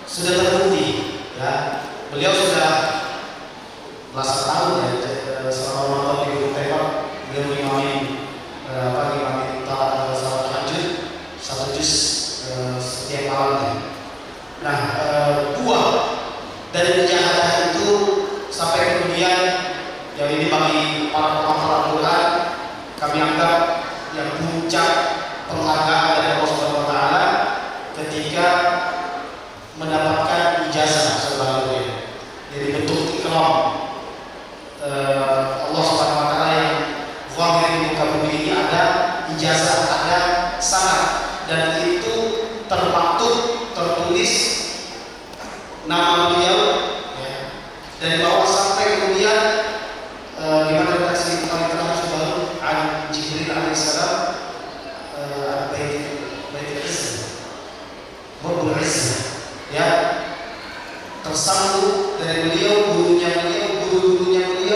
sudah terbukti ya. Beliau sudah belasan tahun ya selama Ramadan di Gunung Tembak, beliau ngimami salat tahajud 1 juz setiap malamnya. Nah, buah dari mujahadah itu sampai kemudian yang ini bagi para penghafal Al-Quran kami anggap yang puncak penghargaan dari Allah Subhanahu wa taala ketika mendapatkan ijazah sebagai jadi bentuk ikram Allah Subhanahu wa taala yang zahir di muka bumi ini ada ijazah, ada sanad dan itu termaktub, tertulis nama beliau ya. Dari bawah sampai kemudian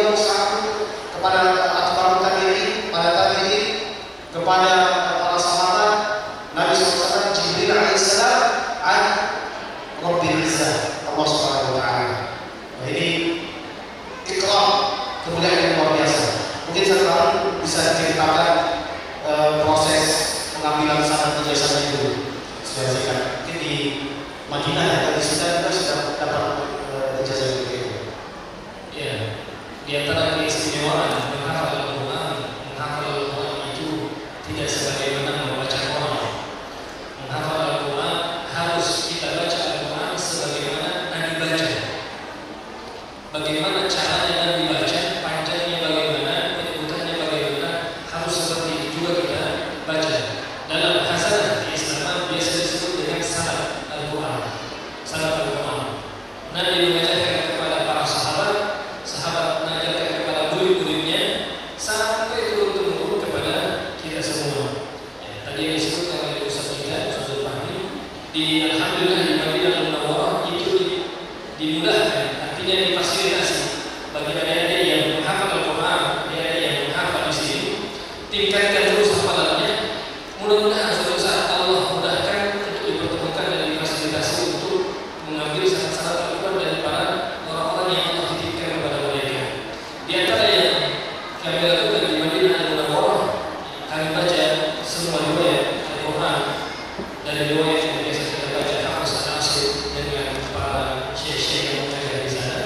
beliau satu kepada atba'ut tabi'in, para tabi'in, kepada para sahabat Nabi SAW, Jibril alaihissalam, an Rabbil Izzah, Allah Subhanahu wa taala. Nah, ini ikram, kemuliaan yang luar biasa. Mungkin sekarang bisa diceritakan proses pengambilan sanad ijazah itu. Saya singkat. Mungkin di Madinah atau di Sudan kita sudah dapat ijazah itu. Ya, di antara keistimewaan menghafal Al-Quran itu tidak sebagaimana membaca Quran. Menghafal Al-Quran harus kita baca Al-Quran sebagaimana Nabi baca. Bagaimana caranya Nabi baca, panjangnya bagaimana, penyebutannya bagaimana, harus seperti itu juga kita baca. Dalam hasanah di Islam biasa disebut dengan sanad Al-Quran. Sanad Al-Quran. Nabi mengajarkan kepada para sahabat, sahabat mengajarkan kepada murid-muridnya, sampai turun-temurun kepada kita semua. Ya, tadi yang disebutkan oleh Ustaz kita, Ustaz Zulfahmi, di Alhamdulillah di Madinah Al-Munawwarah itu dimudahkan, artinya difasilitasi bagi adik-adik yang menghafal Al-Quran, adik-adik yang menghafal di sini, tingkatkan terus hafalannya. Mudah-mudahan suatu saat Allah mudahkan untuk dipertemukan dan difasilitasi untuk mengambil sanad Al-Quran dari para orang-orang yang Allah titipkan kepada mereka. Di antara yang kami lakukan di Madinah Al-Munawwarah, kami baca semua riwayat Al-Quran dari riwayat yang biasa kita baca, Hafiz Al-Asir dengan para syekh-syekh yang mengajar di sana.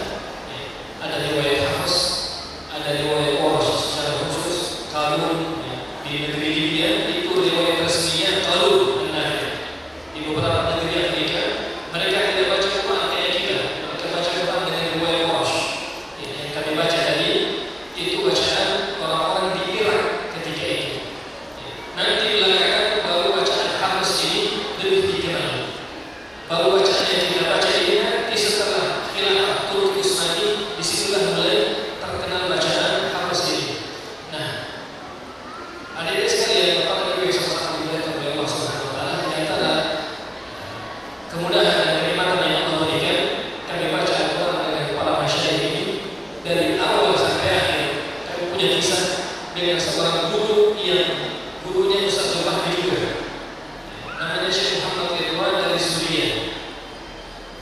Ada riwayat Hafiz, ada riwayat Warsh secara khusus, Qalun di negeri Libya itu riwayat resminya Qalun An-Nafi. Di beberapa negeri Afrika mereka tidak baca Quran kayak kita, mereka baca Quran dengan riwayat Warsh. Yang kami baca tadi itu bacaan orang-orang di Irak ketika itu. Nanti belakangan baru bacaan Hafiz ini lebih dikenal. Baru bacaan yang kita baca ini nanti setelah khilafah Turki Utsmani, disitulah mulai terkenal bacaan Hafiz ini. Nah, adik-adik sekalian, Bapak Ibu yang sama-sama dimuliakan oleh Allah Subhanahu wa taala, di antara kemudahan dan kenikmatan yang Allah berikan, kami baca Al-Quran dengan para masyayikh ini dari awal sampai akhir. Kami punya kisah dengan seorang guru yang gurunya Ustaz Zulfahmi juga. Namanya Syekh Muhammad Ridwan dari Suriah.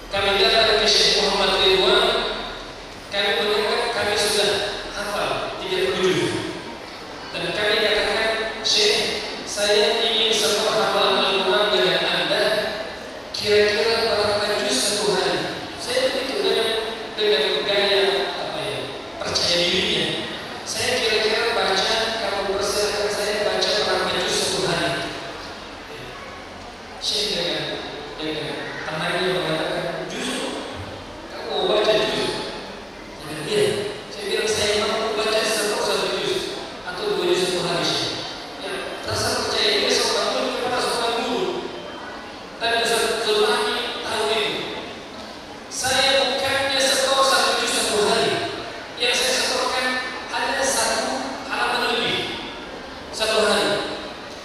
Kami datang ke Syekh Muhammad Ridwan, kami mendengar kami sudah hafal 30 juz. Dan kami katakan, Syekh, saya ingin setor hafalan Al-Quran dengan Anda, kira-kira berapa juz satu hari? Saya begitu dengan gaya percaya dirinya. Saya kira-kira baca, kamu persilakan saya baca berapa juz satu hari? Syekh dengan tenangnya mengatakan, juz, kamu mau baca juz? Iya. Saya bilang saya mampu baca setor 1 juz atau 2 juz satu hari, Syekh. Ya, rasa percaya diri seorang guru kepada seorang guru. Dan Ustaz Zulfahmi tahu itu. Saya bukannya setor 1 juz satu hari. Yang saya setorkan hanya 1 halaman lebih satu hari.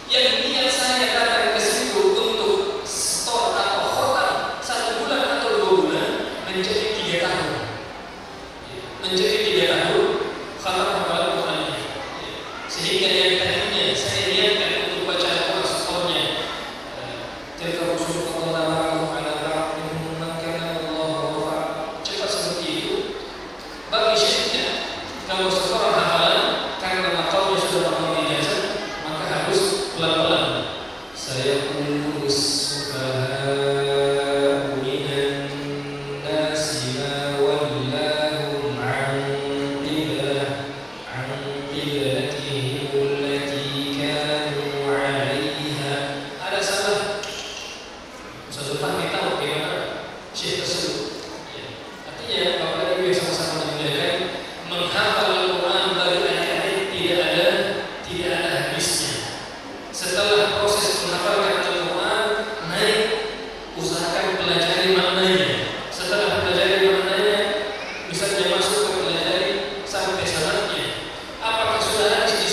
Yang niat saya datang ke situ untuk setor atau khotam 1 bulan atau 2 bulan menjadi 3 tahun. Menjadi 3 tahun khotam hafalan Quran ini. Sehingga yang tadinya saya niatkan untuk baca Al-Quran setornya tilka rusul Allah ala minhum man kana Allah wa cepat seperti itu. Bagi syekhnya, kalau seorang hafalan karena maqamnya sudah maqam ijazah, maka harus pelan-pelan. Saya urus subhanahu minan nasi ma wallahum an qiblatihim allati kanu 'alaiha. Ada salah. Ustaz Zulfahmi tahu bagaimana syekh tersebut. Ya. Artinya Bapak Ibu yang sama-sama dimuliakan, menghafal Al-Quran bagi adik-adik tidak ada habisnya. Setelah proses menghafalkan Al-Quran naik, usahakan pelajari maknanya. Setelah pelajari maknanya, misalnya masuk ke pelajari sampai sanadnya. Apakah sudah habis di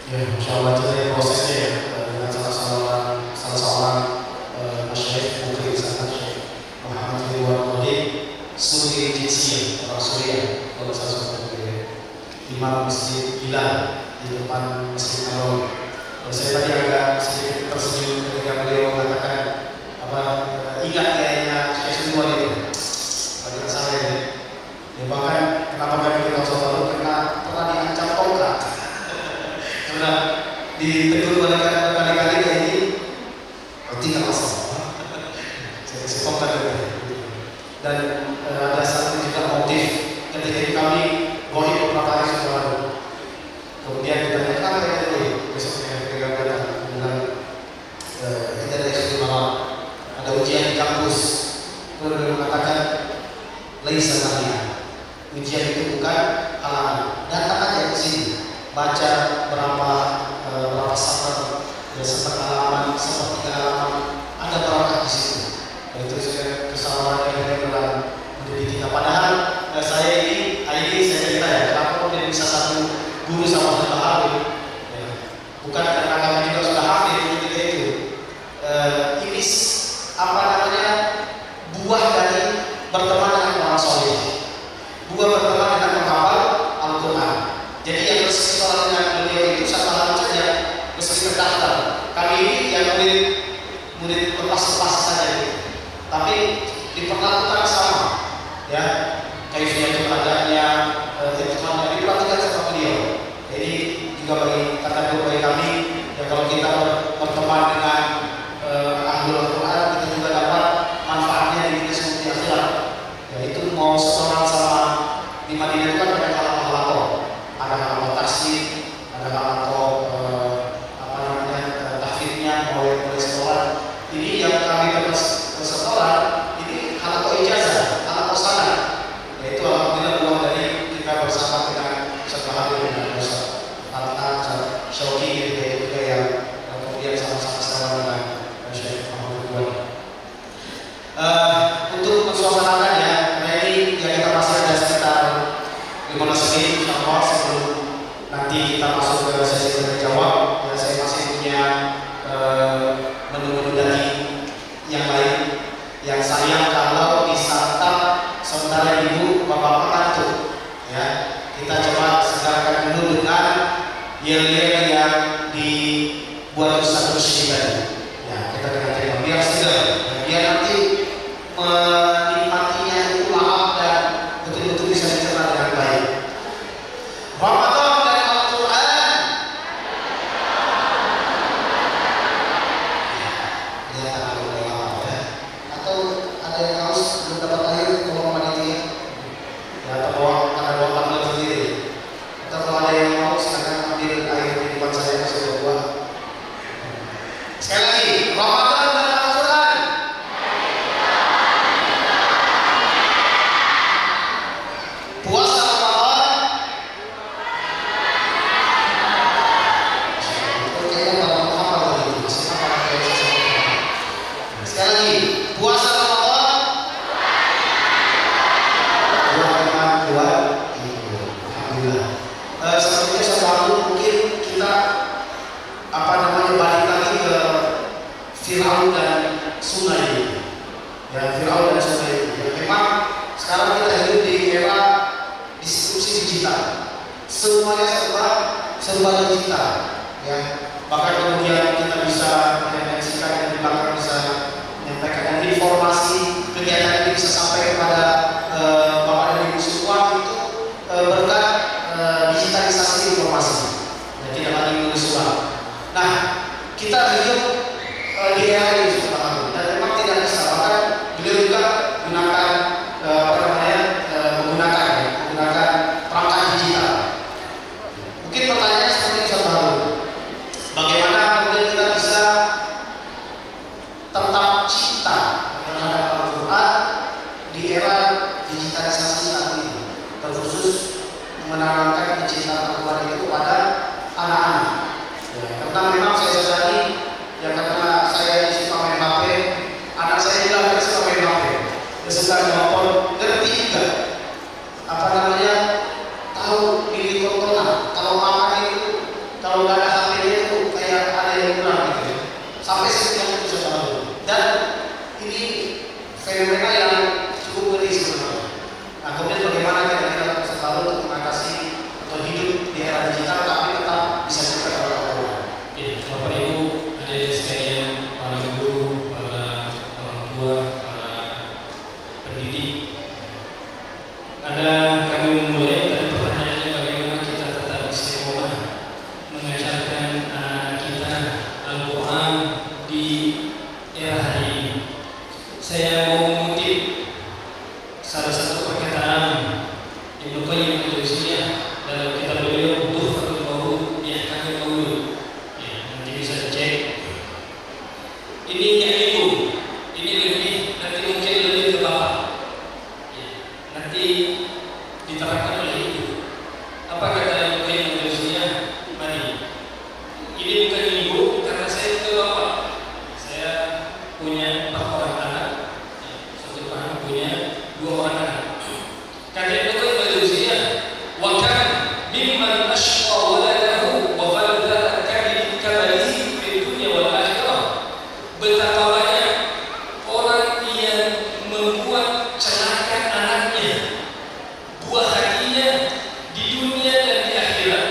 Ya, Masya Allah itu dari prosesnya ya, dengan salah seorang masyayikh mungkin di sana, Syekh Muhammad Ridwan Qadir Suri Jinsiyah, orang Suriah, kalau saya sebut itu ya, imam masjid Bilal di depan Masjid Nabawi. Saya tadi agak sedikit tersenyum ketika beliau mengatakan apa, ingat kayaknya Syekh Ridwan itu, bagi saya ya. Ya bahkan kenapa kami kita tahu karena pernah diancam tongkat. Sudah ditegur berkali-kali kayak ini, tinggal asal. Saya tongkat itu. Dan ada satu juga motif ketika kami goib beberapa hari sudah lalu. Kemudian ditanya kenapa kayak ini, besoknya ketika datang bilang kita dari sini malam ada ujian di kampus. Lalu mengatakan laisa mania. Ujian itu bukan halangan. Datang aja ke sini, baca berapa sabar, ya seperti halaman, seperti halaman, ada berapa di situ. Itu kesalahan yang dalam mendidik kita. Padahal saya ini hari ini saya cerita ya, kenapa dia bisa satu guru sama satu hafiz. Ya. Bukan karena kami juga sudah hafiz ketika itu. Ini apa namanya, buah dari berteman dengan orang soleh. Bukan berteman dengan menghafal Al-Quran. Jadi yang bersekolah dengan beliau itu satu hal saja, mesti terdaftar. Kami ini yang murid lepas-lepas saja gitu. Tapi diperlakukan sama, ya. Kaifiyah ibadahnya, hikmahnya diperhatikan sama beliau. Jadi juga bagi kami, ya kalau kita berteman dengan ahlul Al-Quran, kita juga dapat manfaatnya di dunia sebelum di akhirat. Yaitu mau seorang sama di Madinah itu kan banyak halaqah, ada halaqah taksir, ada halaqah apa namanya tahfidnya, mulai sekolah. Ini yang kami terus sekolah ini halaqah ijazah, halaqah sanad. Yaitu alhamdulillah buah dari kita bersama dengan Ustaz Bahari dan Ustaz Fatah, Syauqi gitu juga yang kemudian sama-sama sekolah dengan Syekh Muhammad Ridwan. Untuk mensuasanakan ya, ini yang kita masih ada sekitar 15 menit insyaallah sebelum nanti kita masuk ke sesi tanya jawab. Ya, saya masih punya menu-menu daging yang lain yang sayang kalau disantap sementara ibu bapak ngantuk. Ya, kita coba segarkan dulu dengan yel-yel yang dibuat Ustaz Rusdi tadi. Ya, kita dengarkan biar segar, biar nanti menikmatinya itu lahap dan betul-betul bisa dicerna dengan baik. Ramadan dan Al-Quran. Ya, atau ada yang haus belum dapat air tolong panitia. Ya, atau bawa karena bawa tumbler sendiri. Atau kalau ada yang mau silakan ambil air di depan saya masih bawa. Sekali lagi, Ramadan dan Al-Quran. Puasa Ramadan. Kayaknya kalau hafal tadi, masih hafal kayak saya. Sekali lagi, puasa Ramadan. Dua, alhamdulillah. Selanjutnya selalu mungkin kita apa namanya balik lagi ke Fir'aun dan Sunai. Ya, Fir'aun dan Sunai. Ya, memang sekarang kita hidup di era distribusi digital, semuanya serba digital, ya. Bahkan kemudian kita bisa menyaksikan dan di belakang bisa menyampaikan informasi kegiatan ini bisa sampai kepada bapak dan ibu semua itu berkat digitalisasi informasi. Ya, tidak lagi menulis surat. Nah, kita hidup di era ini sudah dan memang tidak bisa. Bahkan beliau juga gunakan menggunakan perangkat digital. Mungkin pertanyaannya seperti itu satu hal. Bagaimana kemudian kita bisa tetap cinta terhadap Al-Quran di era digitalisasi saat ini, terkhusus menanamkan kecintaan Al-Quran itu pada anak-anak. Ya, karena memang saya sadari ya karena saya suka main HP, anak saya juga suka main HP. Dia suka nelfon, ngerti juga apa namanya, tahu diri tontonan. Kalau makan itu kalau nggak ada sampai sekian usia tahun. Dan ini fenomena yang cukup ngeri sebenarnya. Nah, kemudian bagaimana kira-kira selalu untuk mengatasi atau hidup di era digital tapi tetap bisa juga orang-orang. Oke, Bapak Ibu, adik-adik sekalian, para guru, para orang tua, para pendidik, kami memulai dari pertanyaannya bagaimana kita tetap istiqomah mengajarkan anak kita Al-Quran di era hari ini. Saya mau mengutip salah satu perkataan Ibnu Qayyim al-Jauziyah dalam kitab beliau Tuhfatul Maulud di Ahkamil Maulud. Ya, nanti bisa dicek. Ini yang ibu, ini lebih nanti mungkin lebih ke bapak. Ya, nanti diterapkan oleh ibu. Apa kata Ibnu Qayyim al-Jauziyah? Mari. Ini bukan ibu karena saya ke bapak. Saya punya 4 orang anak. Satu orang punya 2 orang anak. Kata Ibnu Qayyim al-Jauziyah, wa kan mimman ashqa waladahu wa fadala kabalihi fi dunya wal akhirah. Betapa banyak orang yang membuat celaka anaknya, buah hatinya di dunia dan di akhirat.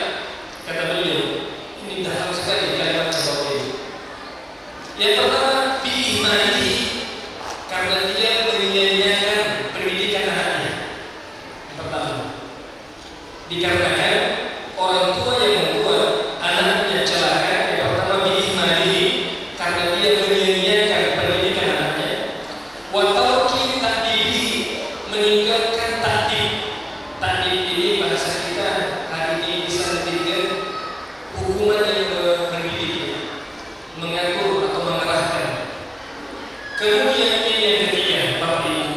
Kata beliau, ini dalam sekali kalimat Bapak Ibu. Yang pertama, bi'imanihi, karena dia menyia-nyiakan pendidikan anaknya. Yang pertama, dikarenakan orang tua yang membuat anaknya celaka. Yang pertama, bi'imanihi, karena dia menyia-nyiakan pendidikan anaknya. Wa tarki ta'dibihi, meninggalkan ta'dib. Ta'dib ini bahasa kita hari ini bisa menjadikan hukuman yang mendidik, mengatur atau mengarahkan. Kemudian ini yang ketiga, Bapak Ibu,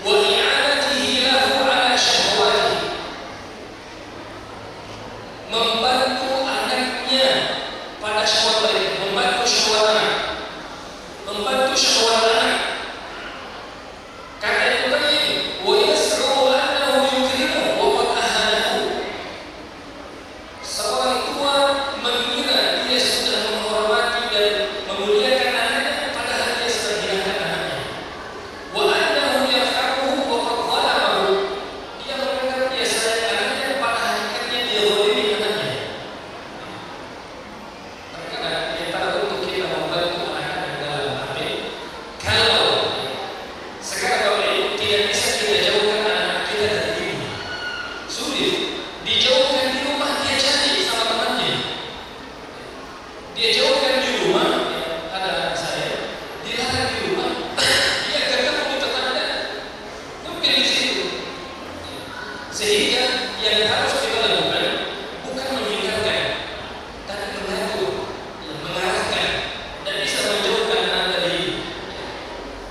wa i'anatihi lahu ala syahwatihi, membantu anaknya pada syahwat mereka, membantu syahwat anak, membantu syahwat anak. Kata Ibnu Qayyim, wa yas'u annahu yukrimu wa qad ahanahu. Seorang tua mengira dia sudah menghormati dan memuliakan anaknya, padahal dia sedang menghinakan anaknya. Wa annahu yarhamuhu wa qad zalamahu. Dia menganggap dia sayang anaknya, padahal hakikatnya dia zalimi anaknya. Terkadang di antara untuk kita membantu anak-anak dalam arti, kalau sekarang Bapak Ibu tidak bisa kita jauhkan anak kita dari ibu, sulit dijauhkan di rumah, dia cari sama temannya. Dia jauhkan di rumah, ada anak saya, dilarang di rumah, dia ketemu di tetangga, mungkin di situ. Sehingga yang harus kita lakukan bukan meninggalkan, tapi mengatur, mengarahkan, dan bisa menjauhkan anak dari ibu.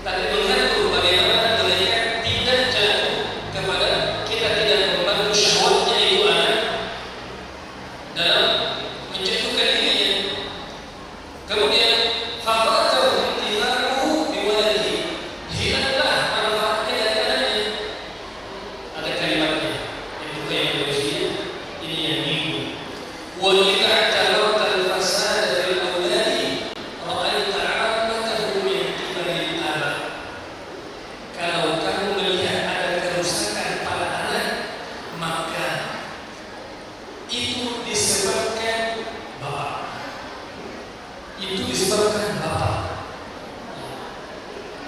Tapi mengatur bagaimana mereka tidak jatuh kepada kita tidak membantu syahwatnya itu anak dalam menjatuhkan dirinya. Kemudian faqatahu intifaruhu biwaladihi, hilanglah manfaatnya dari anaknya. Ada kalimatnya yang bukan yang berusia, ini yang minggu. Wa idza ta'arrata al-fasada fil awladi ra'aita 'ammatahu min qibali al-aba. Kalau kamu melihat ada kerusakan pada anak, maka itu disebabkan bapak. Itu disebabkan bapak.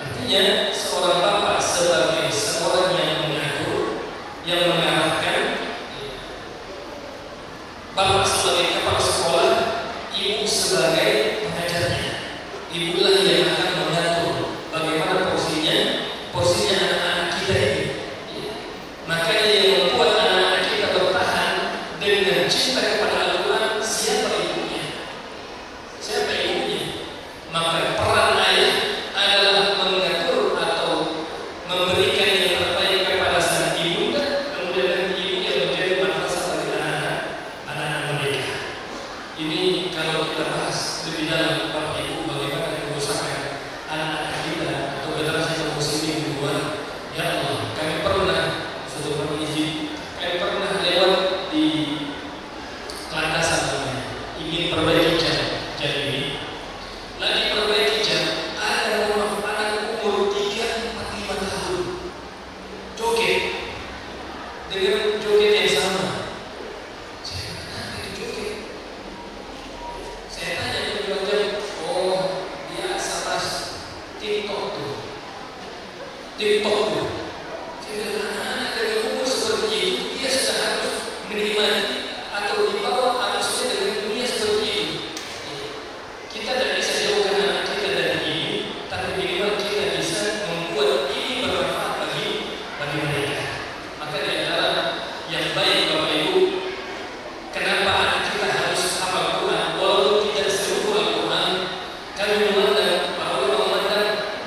Artinya seorang bapak sebagai seorang yang mengatur, yang mengarahkan, bapak sebagai kepala sekolah, ibu sebagai pengajarnya. Ibulah yang akan mengatur bagaimana porsinya anak-anak kita ini. Makanya yang membuat anak-anak kita bertahan dengan cinta kepada Al-Quran, siapa ibunya? Siapa ibunya? Maka peran ayah adalah mengatur atau memberikan yang terbaik kepada sang ibunda, kemudian ibu yang menjadi madrasah bagi anak-anak mereka. Ini kalau kita bahas lebih dalam, Bapak Ibu, bagaimana kerusakan anak-anak kita atau generasi kaum muslimin di luar. Ya Allah, kami pernah satu izin, kami pernah lewat di landasan ingin perbaiki jalan ini. TikTok itu. Anak-anak dari umur seperti itu dia sudah harus menikmati atau dibawa arusnya dengan dunia seperti itu. Kita tidak bisa jauhkan anak kita dari ini, tapi minimal kita bisa membuat ini bermanfaat bagi mereka. Maka di antara yang baik Bapak Ibu, kenapa anak kita harus hafal Quran walaupun tidak seluruh Al-Quran? Kami memandang bahwa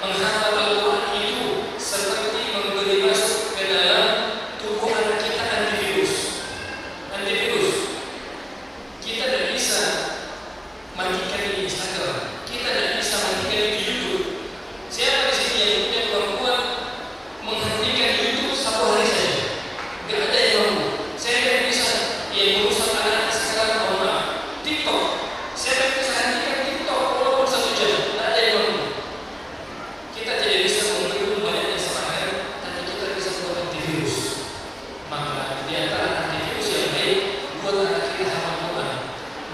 menghafal Al-Quran itu seperti memberi masuk ke dalam tubuh anak kita antivirus. Kita tidak bisa matikan di Instagram, kita tidak bisa matikan di YouTube. Siapa di sini yang punya kemampuan menghentikan YouTube satu hari saja? Tidak ada yang mampu. Saya tidak bisa yang merusak anak sekarang, mohon maaf. TikTok, saya tidak bisa hentikan TikTok walaupun 1 jam. Tidak ada yang mampu. Kita tidak bisa memberi banyaknya serangan, tapi kita bisa buat antivirus. Maka di antara antivirus yang baik buat anak kita hafal Quran.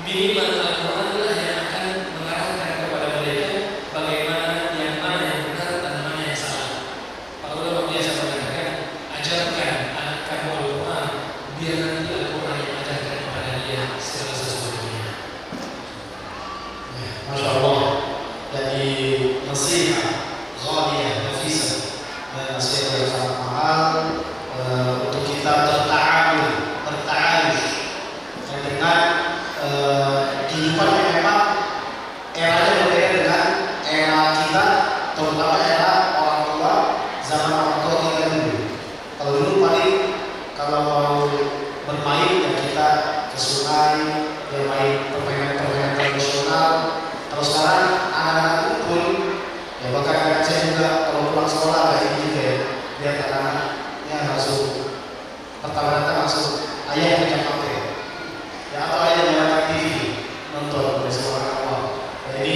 Minimal Al-Quran lah yang akan mengarahkan kepada mereka bagaimana yang mana yang benar dan mana yang salah. Pak ulama biasa mengatakan, ajarkan anak kamu Al-Quran, biar nanti Al-Quran yang ajarkan kepada dia segala sesuatunya. Masya Allah. Jadi nasihat ghaliyah, nafisah, dan nasihat yang sangat mahal untuk kita berta'ayush dengan kehidupan yang memang eranya berbeda dengan era kita, terutama era orang tua, zaman orang tua kita dulu. Kalau dulu paling kalau mau bermain ya kita ke sungai, bermain permainan tradisional. Kalau sekarang anak-anak kumpul, ya bahkan anak saya juga kalau pulang sekolah kayak ini juga ya, lihat anak-anaknya langsung pertama datang langsung ayah pegang HP, ya atau ayah nyalakan TV nonton bersama orang. Jadi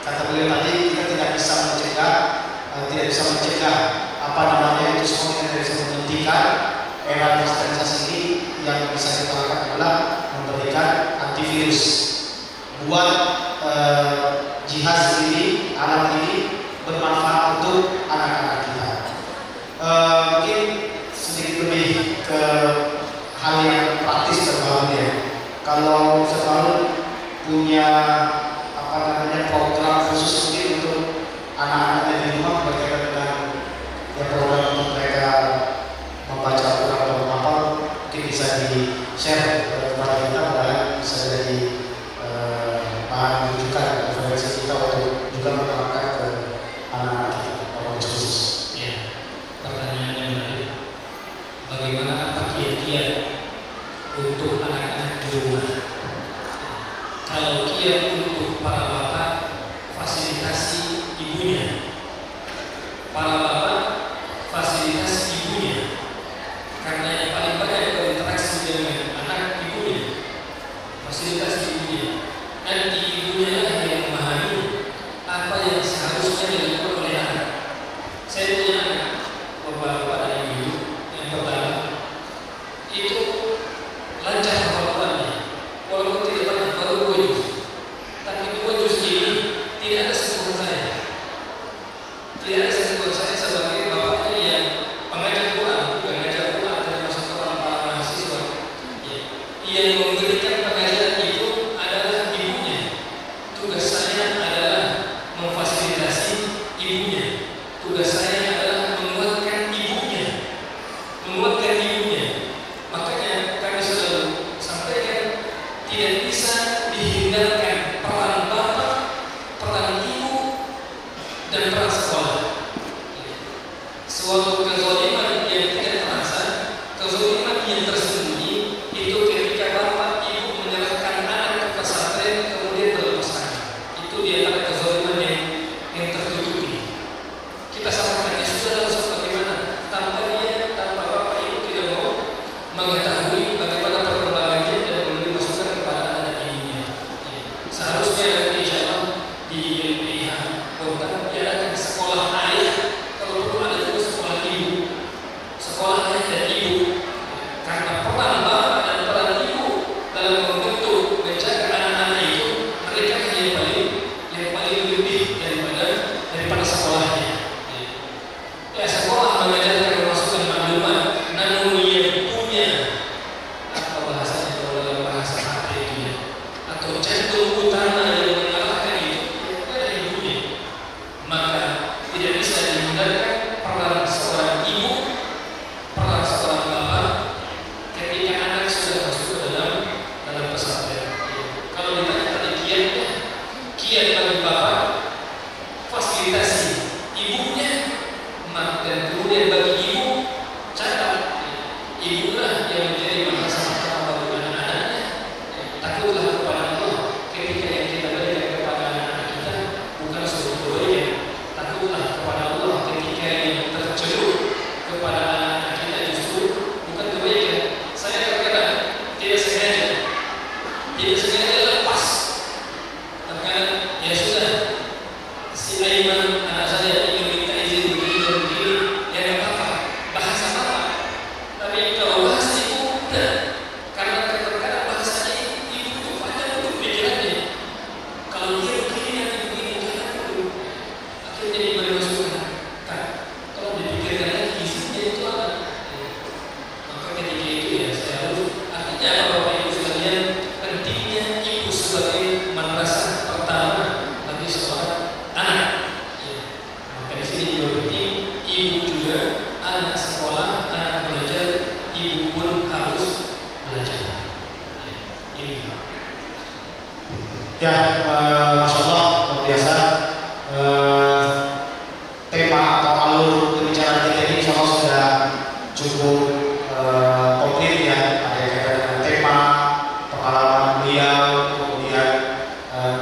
kata beliau tadi kita tidak bisa mencegah apa namanya itu semua, kita tidak bisa menghentikan era digitalisasi ini. Yang bisa kita lakukan adalah memberikan antivirus buat jihaz ini, alat ini bermanfaat untuk anak-anak kita. Mungkin sedikit lebih ke hal yang praktis terbarunya. Kalau setahun punya apa namanya program khusus mungkin untuk anak-anak di rumah berkaitan dengan ya program untuk mereka membaca Al-Quran atau menghafal, mungkin bisa di-share kepada kita, mudah-mudahan bisa jadi bahan rujukan referensi kita untuk juga menerapkan ke anak-anak kita program khusus. Ya, pertanyaannya menarik. Bagaimana apa kiat-kiat untuk anak-anak di rumah? Kalau kiat untuk para bapak, fasilitasi ibunya. Para bapak, fasilitasi ibunya. Karena yang paling banyak berinteraksi dengan anak ibunya, fasilitasi ibunya. Nanti ibunya lah yang memahami apa yang seharusnya dilakukan oleh anak. Saya punya anak, bapak-bapak dan ibu. Yang pertama itu lancar hafalannya, walaupun tidak banyak, baru 2 juz. Tapi 2 juz ini tidak ada sentuhan saya. Tidak ada sentuhan saya sebagai bapaknya yang pengajar Quran, bukan mengajar Quran dari masa orang para mahasiswa. Ya. Yang memberikan pengajaran itu adalah ibunya. Tugas saya adalah memfasilitasi ibunya. Tugas saya adalah menguatkan ibunya. Makanya kami selalu sampaikan, tidak bisa dihindarkan peran bapak, peran ibu, dan peran sekolah. Suatu kezaliman yang tidak terasa, kezaliman yang tersembunyi, itu ketika bapak ibu menyerahkan anak ke pesantren kemudian berlepaskan. Itu di antara kezaliman yang tertutupi. Kita sampaikan sudah bagaimana tanpa dia, tanpa bapak ibu tidak mau mengetahui bagaimana perkembangannya dan memberi masukan kepada anak ibunya. Seharusnya nanti insya Allah di pihak kota diadakan sekolah ayah, kalau perlu ada juga sekolah ibu, sekolah ayah dan ibu. Karena peran bapak dan peran ibu dalam membentuk menjaga anak-anak itu, mereka yang paling lebih daripada sekolahnya. Ya, Ya, Masya Allah, luar biasa. Eh, Tema atau alur pembicaraan kita ini insya Allah sudah cukup komplit ya. Ada yang kaitan dengan tema, pengalaman beliau, kemudian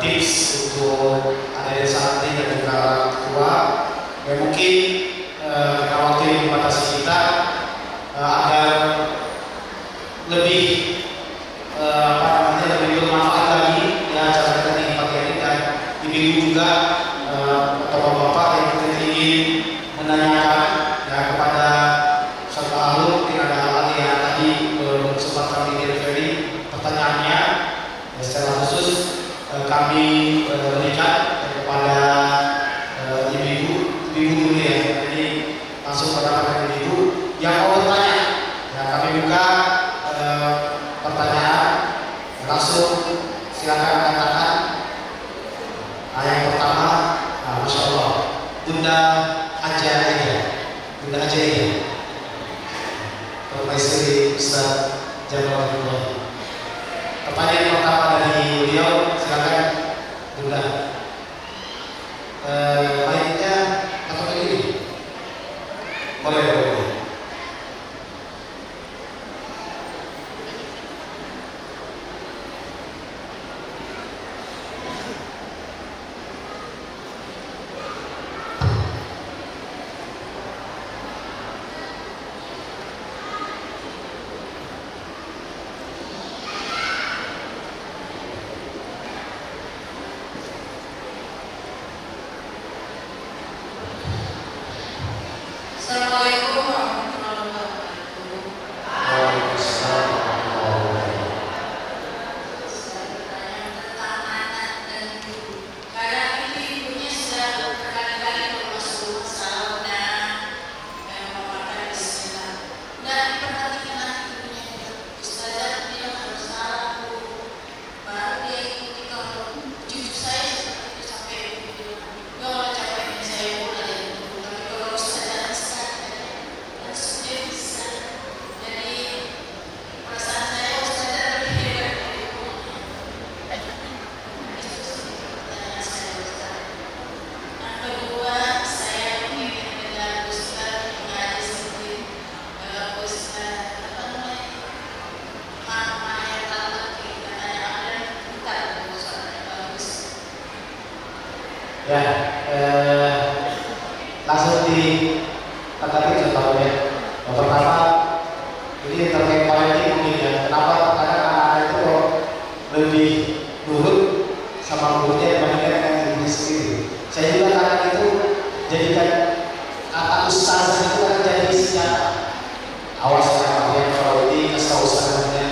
tips untuk ada santri dan juga orang tua. Ya mungkin karena waktu yang dibatasi kita agar lebih lebih bermanfaat lagi ya acara kita di pagi hari dan ibu-ibu juga atau bapak-bapak yang mungkin ingin menanyakan ya kepada serta ahlu mungkin ada hal yang tadi sempat kami referensi pertanyaannya ya, secara khusus kami berikan kepada ibu-ibu dulu ya, jadi langsung pada ibu yang mau bertanya ya kami buka pertanyaan langsung silakan katakan. Nah, yang pertama, Masya Allah, Bunda Bunda Aja Permaisuri Ustaz Jamalullah. Pertanyaan yang pertama dari beliau, silakan Bunda. Baiknya atau begini? Boleh. Assalamualaikum warahmatullahi wabarakatuh. Waalaikumsalam. Saya bertanya tentang anak dan ibu. Kadang itu ibunya sudah berkali-kali masuk sauna, memakan bismillah. Dan diperhatikan ibunya. Ustazah bilang harus salah bu. Baru dia ikuti. Kalau cucu saya seperti itu sampai ibu bilang, nggak mau capeknya saya mulai. Tapi kalau ustazah langsung dia bisa. Jadi perasaan saya ustazah lebih hebat dari ibunya. Itu sih pertanyaan saya Ustaz. Yang kedua, saya ingin dengan Ustaz mengaji sedikit Ustaz makna yang terpenting katanya ada bukan Ustaz yang bagus. Ya, langsung tadi contoh ya. Yang pertama, ini terkait parenting mungkin ya. Kenapa kadang anak-anak itu kok lebih nurut sama gurunya dibandingkan dengan diri sendiri. Saya juga kadang itu jadikan kata ustazah itu kan jadi senjata. Awas ya, kalian kalau ini kasih tahu ustazahnya.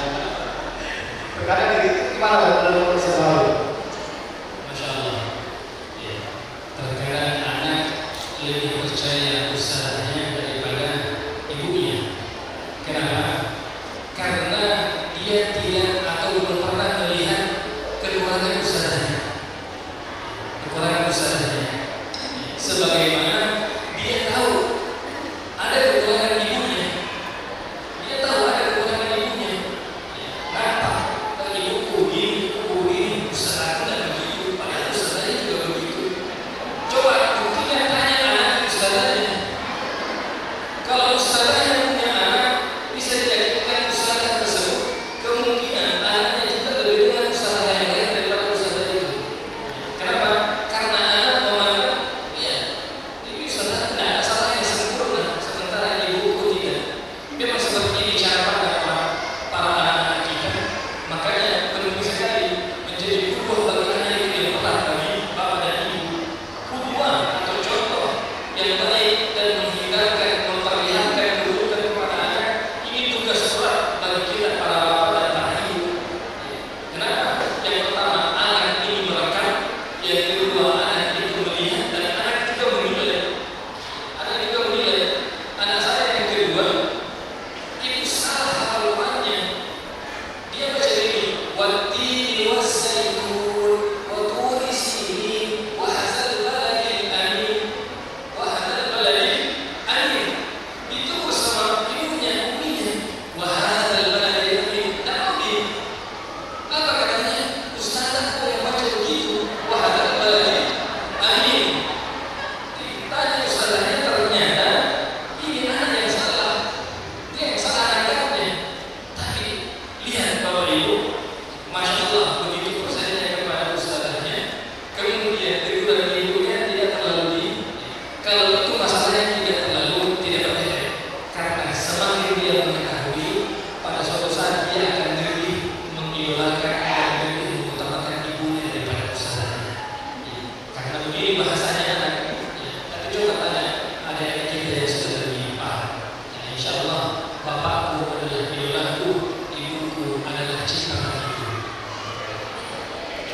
Terkadang gitu, gimana menurut saya? Masya Allah. Ya. Terkadang anak lebih percaya usahanya daripada ibunya.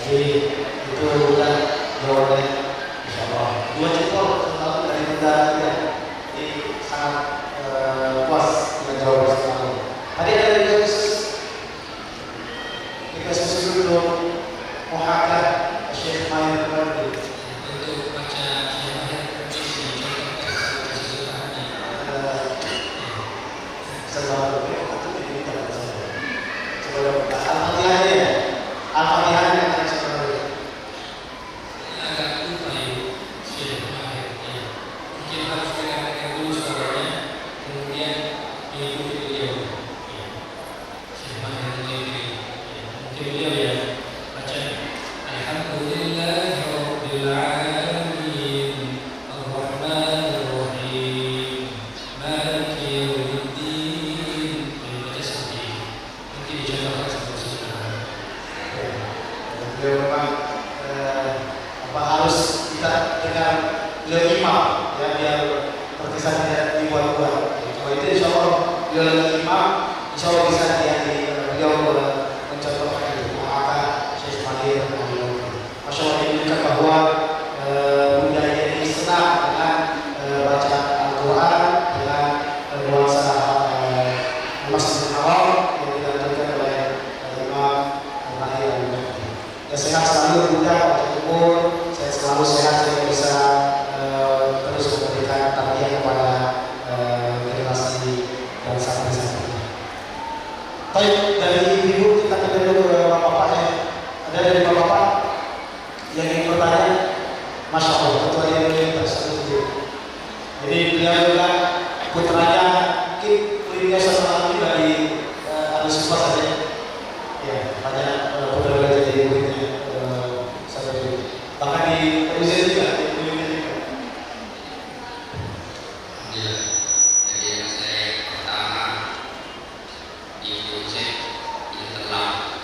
Jadi itu udah jawabannya, insya Allah. 2 jempol selalu dari benda ya. Jadi sangat puas dengan jawaban selalu. Tadi ada request khusus untuk muhakah Syekh Mahir Wardi. Untuk baca Syekh Mahir Sebab itu tidak bisa. Sebab Al-Fatihah ya. Al-Fatihah yang akan sebenarnya. agak lupa ya Syekh Mahir ya. Mungkin harus dengarkan dulu suaranya, kemudian diikuti beliau. Ya. Syekh Mahir sendiri. Ya. Mungkin beliau ya baca Alhamdulillahirabbil alamin Ar-Rahmanir Rahim Maliki yaumiddin. Baca seperti ini. Mungkin dicontohkan sama saudara. Beliau memang harus kita dengar beliau imam ya, biar perpisahan tidak dibuat-buat. Kalau itu insya Allah beliau imam, insya Allah bisa beliau mencontohkan itu. Maka Syekh Mahir, masya Allah menunjukkan bahwa budaya ini senang dengan baca Al-Quran dengan nuansa Masjidil Haram yang dilanjutkan oleh Imam Mahir. Ya, sehat selalu Bunda, Pak Umur, saya selalu sehat, saya bisa terus memberikan tarbiyah kepada generasi dan santri-santri. Baik, dari ibu kita ke dulu ke bapak-bapaknya. Ada dari bapak-bapak yang ingin bertanya? Masya Allah, ketua yang tersebut. Jadi beliau juga putranya mungkin kulitnya sama ini dari Al-Sufa saja. Ya, banyak putra belajar jadi muridnya saya bahkan di Indonesia juga, di Indonesia juga. Alhamdulillah. Jadi yang saya pertama di Indonesia yang terlam.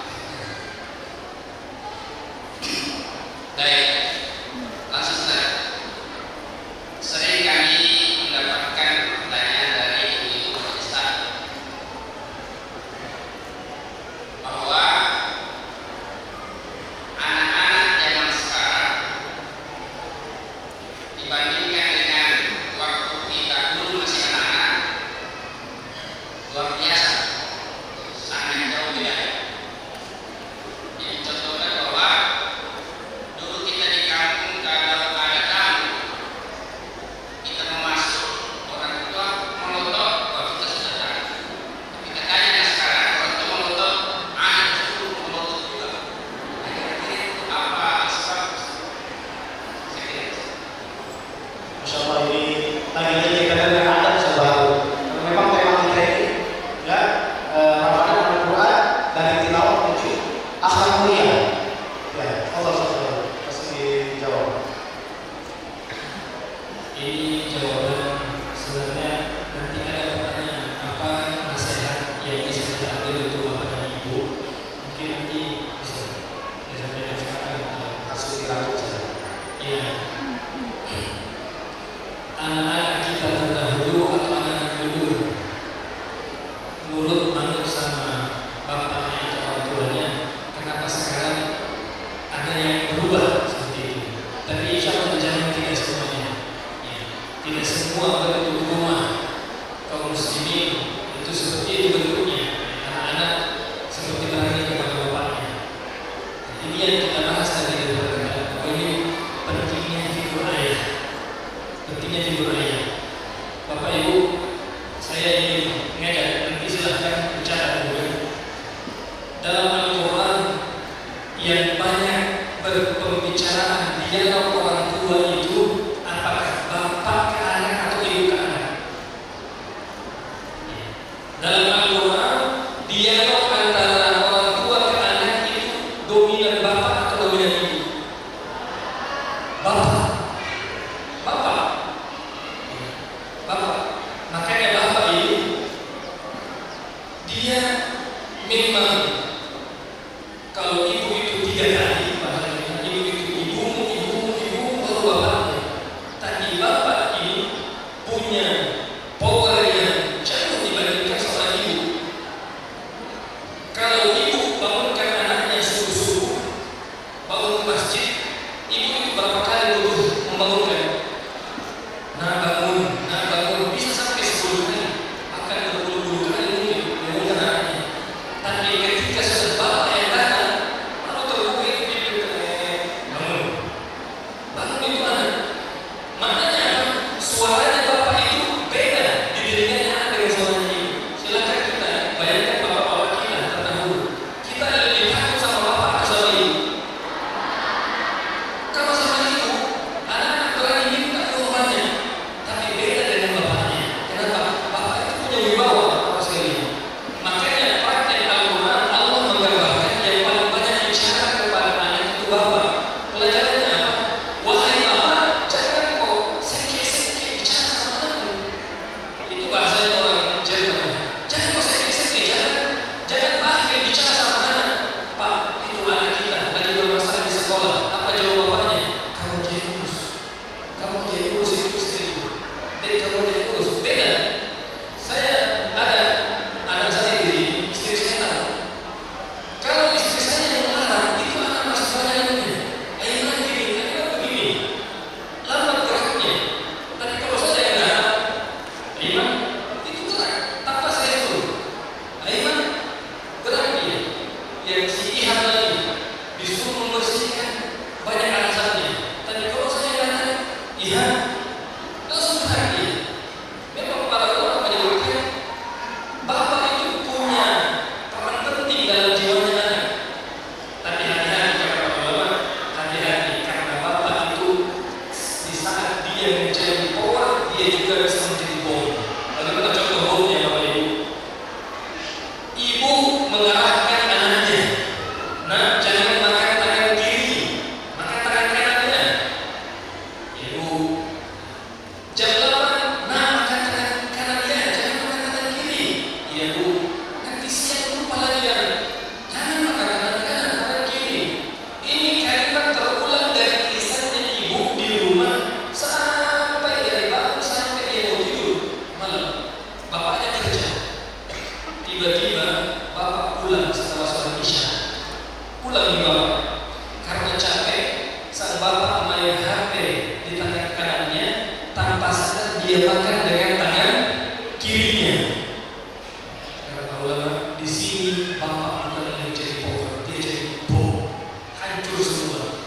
Baik, langsung saja. Sering kami mendapatkan pertanyaan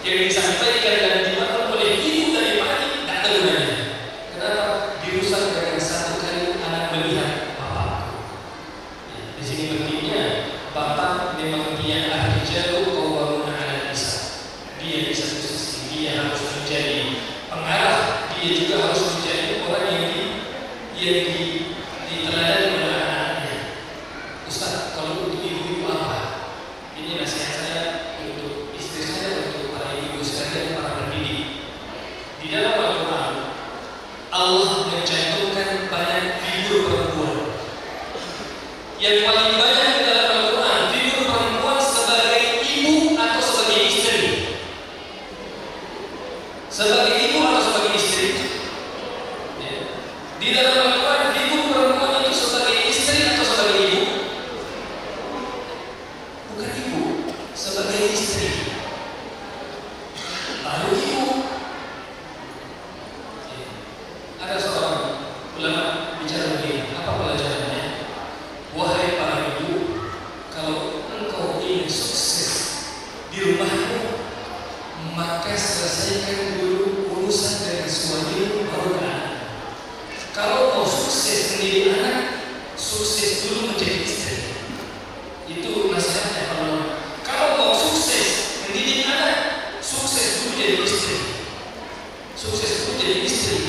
yang disampaikan dan dimakan oleh ibu dari pagi tidak ada gunanya. Kenapa? Dirusak dengan satu kali anak melihat bapakku. Ya, di sini pentingnya bapak memang dia ahli jago qawwamuna 'ala nisa. Dia di satu sisi dia harus menjadi pengarah, dia juga harus menjadi orang yang diteladani oleh anak-anaknya. Ustaz, kalau untuk ibu-ibu apa? Ini nasihat saya untuk istri saya, untuk para ibu sekalian, para pendidik. Di dalam Al-Quran, Allah mencantumkan banyak figur perempuan. Yang paling banyak di dalam Al-Quran, figur perempuan sebagai ibu atau sebagai istri. Sebagai ibu atau sebagai istri. Ya. Di dalam Al-Quran, figur perempuan itu sebagai istri atau sebagai ibu? Bukan ibu, sebagai istri. Lalu ibu. Ya. Ada seorang ulama bicara begini, apa pelajarannya? Wahai para ibu, kalau engkau ingin sukses di rumahmu, maka selesaikan dulu urusan dengan suamimu baru anak. Kalau mau sukses menjadi anak, sukses dulu menjadi istri. Itu nasihatnya Allah. Kalau mau sukses menjadi anak, sukses dulu jadi istri. Sukses dulu jadi istri.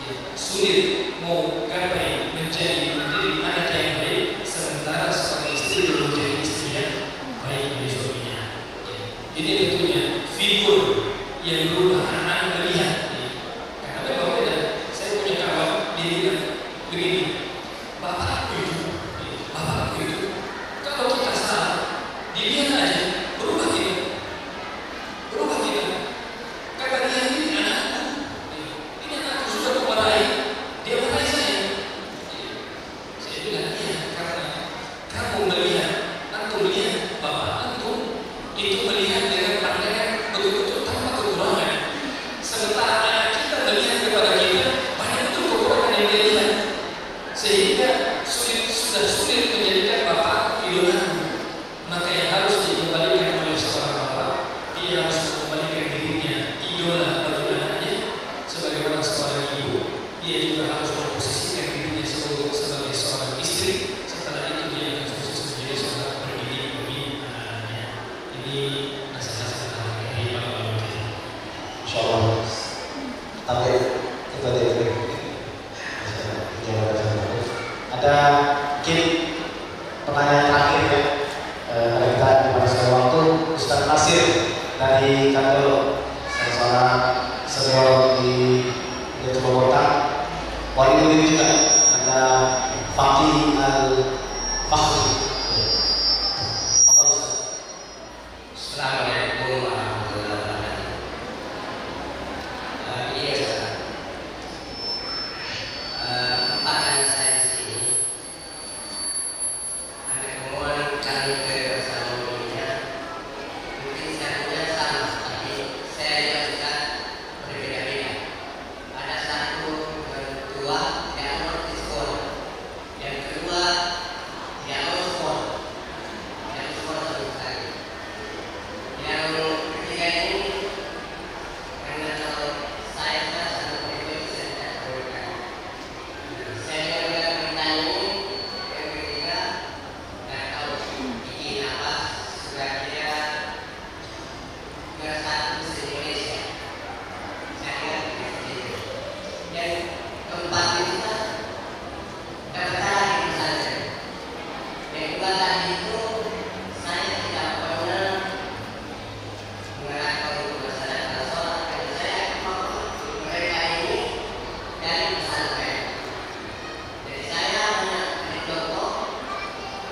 Ya, sulit mau gapai menjadi anak yang baik, sementara sebagai istri belum menjadi istri yang baik bagi suaminya. Ya. Ini tentunya figur yang berubah anak melihat. Ya. Karena memang beda. Saya punya kawan, dia bilang begini, bapak aku itu. Kalau kita salah, dilihat aja, berubah kita. Kata dia, ini anakku. Ini anakku sudah memarahi. Dia marahi saya. Saya bilang, iya, karena kamu melihat bapak antum itu melihat dengan pandangan betul-betul tanpa kekurangan. Sementara anak kita melihat kepada kita banyak betul kekurangan yang dia lihat, sehingga sudah sulit menjadikan bapak idolamu. Maka yang harus dikembalikan oleh seorang bapak, dia harus mengembalikan dirinya idola bagi anaknya. Sebagai seorang ibu, dia juga harus memposisikan dirinya sebagai seorang istri. Setelah itu dia akan sukses menjadi seorang pendidik bagi anak-anaknya. Ini nasihat dari Bapak Ibu. Insyaallah. Tapi itu dia. Ada mungkin pertanyaan terakhir ya. Ada kita diberikan waktu Ustaz Nasir dari kantor seorang senior di Jawa Kota. Wali murid juga ada Fakih Al-Fakhri. Apa Ustaz? Assalamualaikum warahmatullahi wabarakatuh. Iya, Ustaz. Kesempatan saya di sini, ada kemauan kami ke bersama dunia. Mungkin saya punya sama, tapi saya juga berbeda-beda. Ada satu yang tua tidak mau di sekolah, yang kedua tidak mau sekolah, tidak mau sekolah sama sekali. Yang ketiga ini, karena kalau saya sangat pribadi saya tidak berkan. Saya juga bertanya yang ketiga, nggak tahu bikin apa sudah dia nggak satu di Indonesia. Saya kira begitu. Yang keempat itu dapat lagi pesantren. Yang kedua tadi itu saya tidak pernah mengerahkan untuk masyarakat sholat karena saya mau mereka ini dari pesantren. Jadi saya hanya beri contoh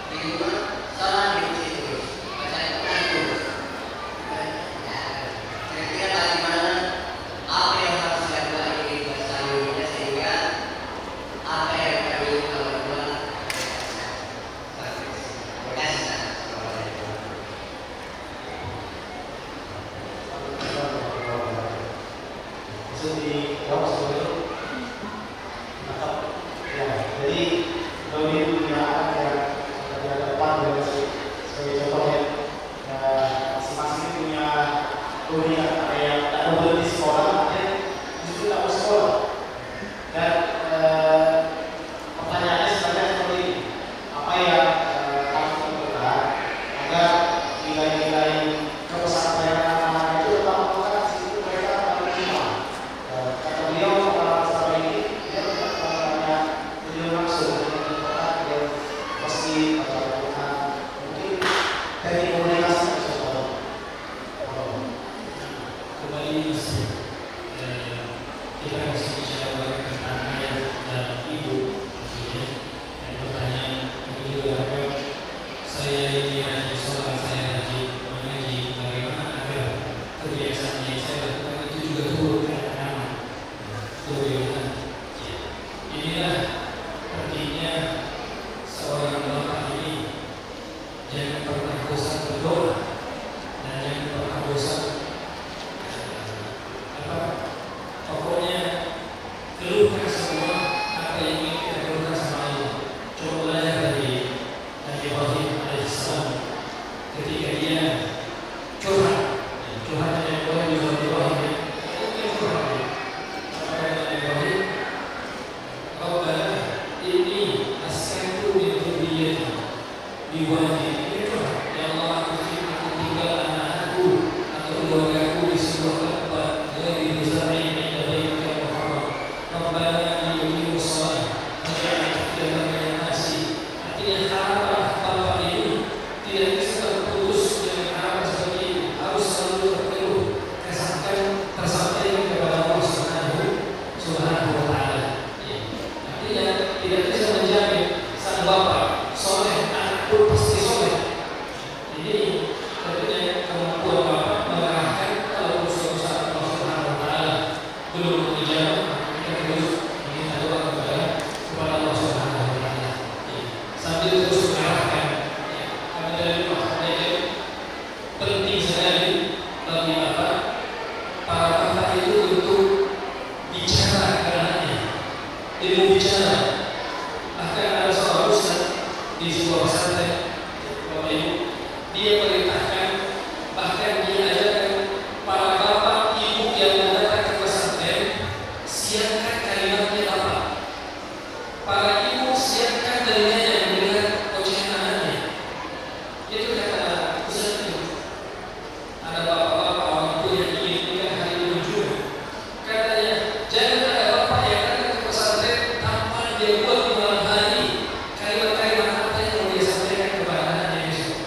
di rumah sholat di masjid terus, baca Quran terus. Kira-kira bagaimana apa yang harus dilakukan ini bersama sehingga apa yang kami kalau buat terima kasih. Dijawab seperti itu. Mantap. Ya, jadi kami punya anak yang ada depan dan sebagai contohnya masing-masing punya kemudian ada yang tak boleh di sekolah, ada yang justru tak mau sekolah. Dan pertanyaannya sebenarnya seperti ini, apa yang harus dilakukan agar nilai-nilai kepesertaan anak-anak itu tetap mengangkat situ mereka menerima. Kata beliau selama ini dia tidak hanya tujuan langsung, dia pasti melakukan mungkin dari komunikasi tersebut. Kembali masih kita masih bicara tentang ayah dan ibu, maksudnya. Dan pertanyaan itu juga apa? Saya ini hanya seorang saya rajin mengaji, bagaimana agar kebiasaan yang saya lakukan itu juga turun ke anak-anak. Bagaimana? Inilah pentingnya seorang bapak ini jangan pernah bosan berdoa dan jangan pernah bosan pokoknya keluhkan semua apa yang ingin kita keluhkan sama Allah. Coba belajar dari Nabi Ibrahim alaihissalam ketika dia curhat yang boleh juga Ibrahim curhat. Apa kata Nabi Ibrahim? Rabbana inni askantu min dzurriyyati biwadin. Dia curhat, ya Allah, aku tinggal anak-anakku atau keluargaku di sebuah tempat dari Yerusalem inda baitika muharram. Rabbana liyuqimu shalah faj'al afidatan minan nasi. Artinya harapan bapak ini tidak bisa terputus dengan harapan seperti ini, harus selalu terpenuh tersampaikan kepada Allah Subhanahu wa taala. Artinya tidak bisa menjamin sang bapak soleh, anak pun pasti soleh. Jadi tentunya kemampuan bapak mengarahkan kalau suatu saat Allah Subhanahu wa taala belum dijawab, kita terus meminta doa kepada Allah Subhanahu wa taala. Sambil terus mengarahkan kami dari rumah penting sekali bagi bapak, para bapak itu untuk bicara ke anaknya, ilmu bicara. Bahkan ada seorang ustaz di sebuah pesantren, Bapak Ibu, dia perintahkan, bahkan dia ajarkan para bapak ibu yang datang ke pesantren, siapkan kalimatnya bapak. Para ibu siapkan telinganya mendengar ocehan anaknya. Itu kata ustaz itu. Ada bapak-bapak orang tua yang ingin nikah hari ini juga. Katanya, jangan ada bapak yang datang ke pesantren tanpa dia buat di malam hari kalimat-kalimat apa yang mau dia sampaikan kepada anaknya besok.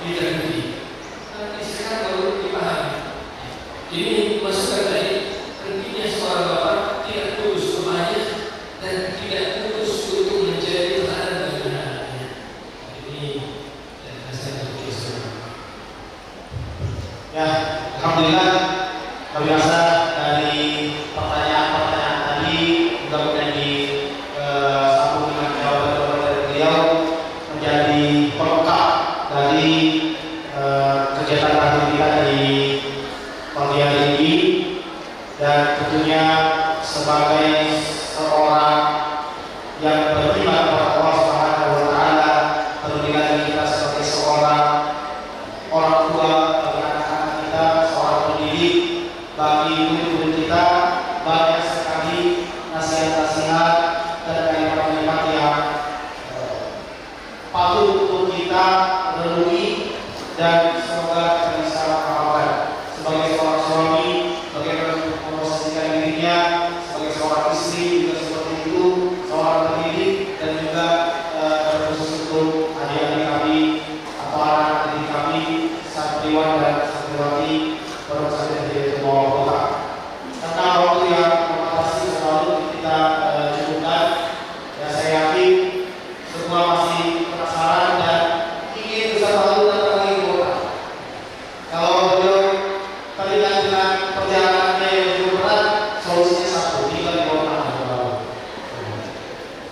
diterhenti. Nanti sekarang baru dipahami. Ini masukan dari pentingnya seorang bapak tidak putus rumahnya dan tidak putus untuk menjadi tahanan bagi anaknya. Ini saya berkisah. Ya, alhamdulillah luar biasa dari pertanyaan-pertanyaan tadi, mudah-mudahan disambung dengan jawaban-jawaban dari beliau menjadi pelengkap dari kegiatan terakhir kita di pagi hari ini, dan tentunya sebagai seorang yang beriman kepada Allah Subhanahu wa taala, terlebih lagi kita sebagai seorang orang tua bagi anak-anak kita, seorang pendidik bagi murid-murid kita, banyak sekali nasihat-nasihat dan kalimat-kalimat yang patut untuk kita renungi dan semoga kita bisa amalkan. Sebagai seorang suami, bagaimana untuk memposisikan dirinya, sebagai seorang istri juga seperti itu, seorang pendidik, dan juga khusus untuk adik-adik kami atau anak didik kami, santriwan dan santriwati perwakilan dari semua kota. Karena waktu yang membatasi selalu kita cukupkan, ya saya yakin semua masih penasaran dan ingin bisa tahu datang lagi ke kota. Kalau beliau terlihat dengan perjalanannya yang cukup berat, solusinya satu, tinggal di kota.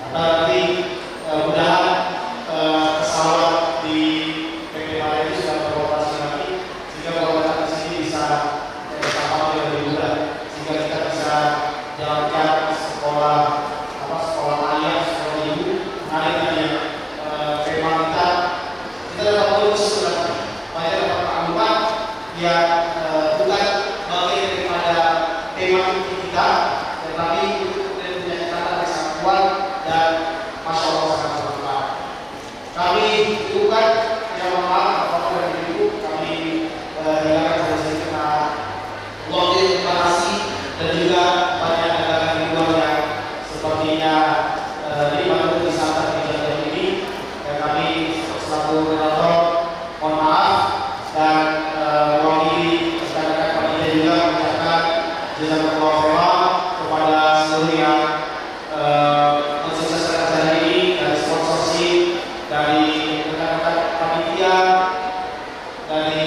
Karena nanti mudahan pesawat di PP Mare itu sudah beroperasi lagi, sehingga kalau di sini bisa sama lebih mudah, sehingga kita bisa jalankan sekolah ayah, sekolah ibu, menarik dari tema kita dapat lulus berarti banyak dapat maklumat yang bukan bagian daripada tema inti kita, tetapi itu kemudian punya catatan yang sangat kuat dan masya Allah sangat bermanfaat. Kami bukan yang maaf apapun dari ibu, kami hilangkan dari sini karena waktu terima kasih, dan juga banyak dagangan di luar yang sepertinya nikmat untuk disantap di jam ini, dan kami selaku moderator mohon maaf dan mewakili rekan-rekan panitia juga mengucapkan jazakallahu khairan kepada seluruh yang mensukseskan acara ini, dari sponsorship, dari rekan-rekan panitia, dari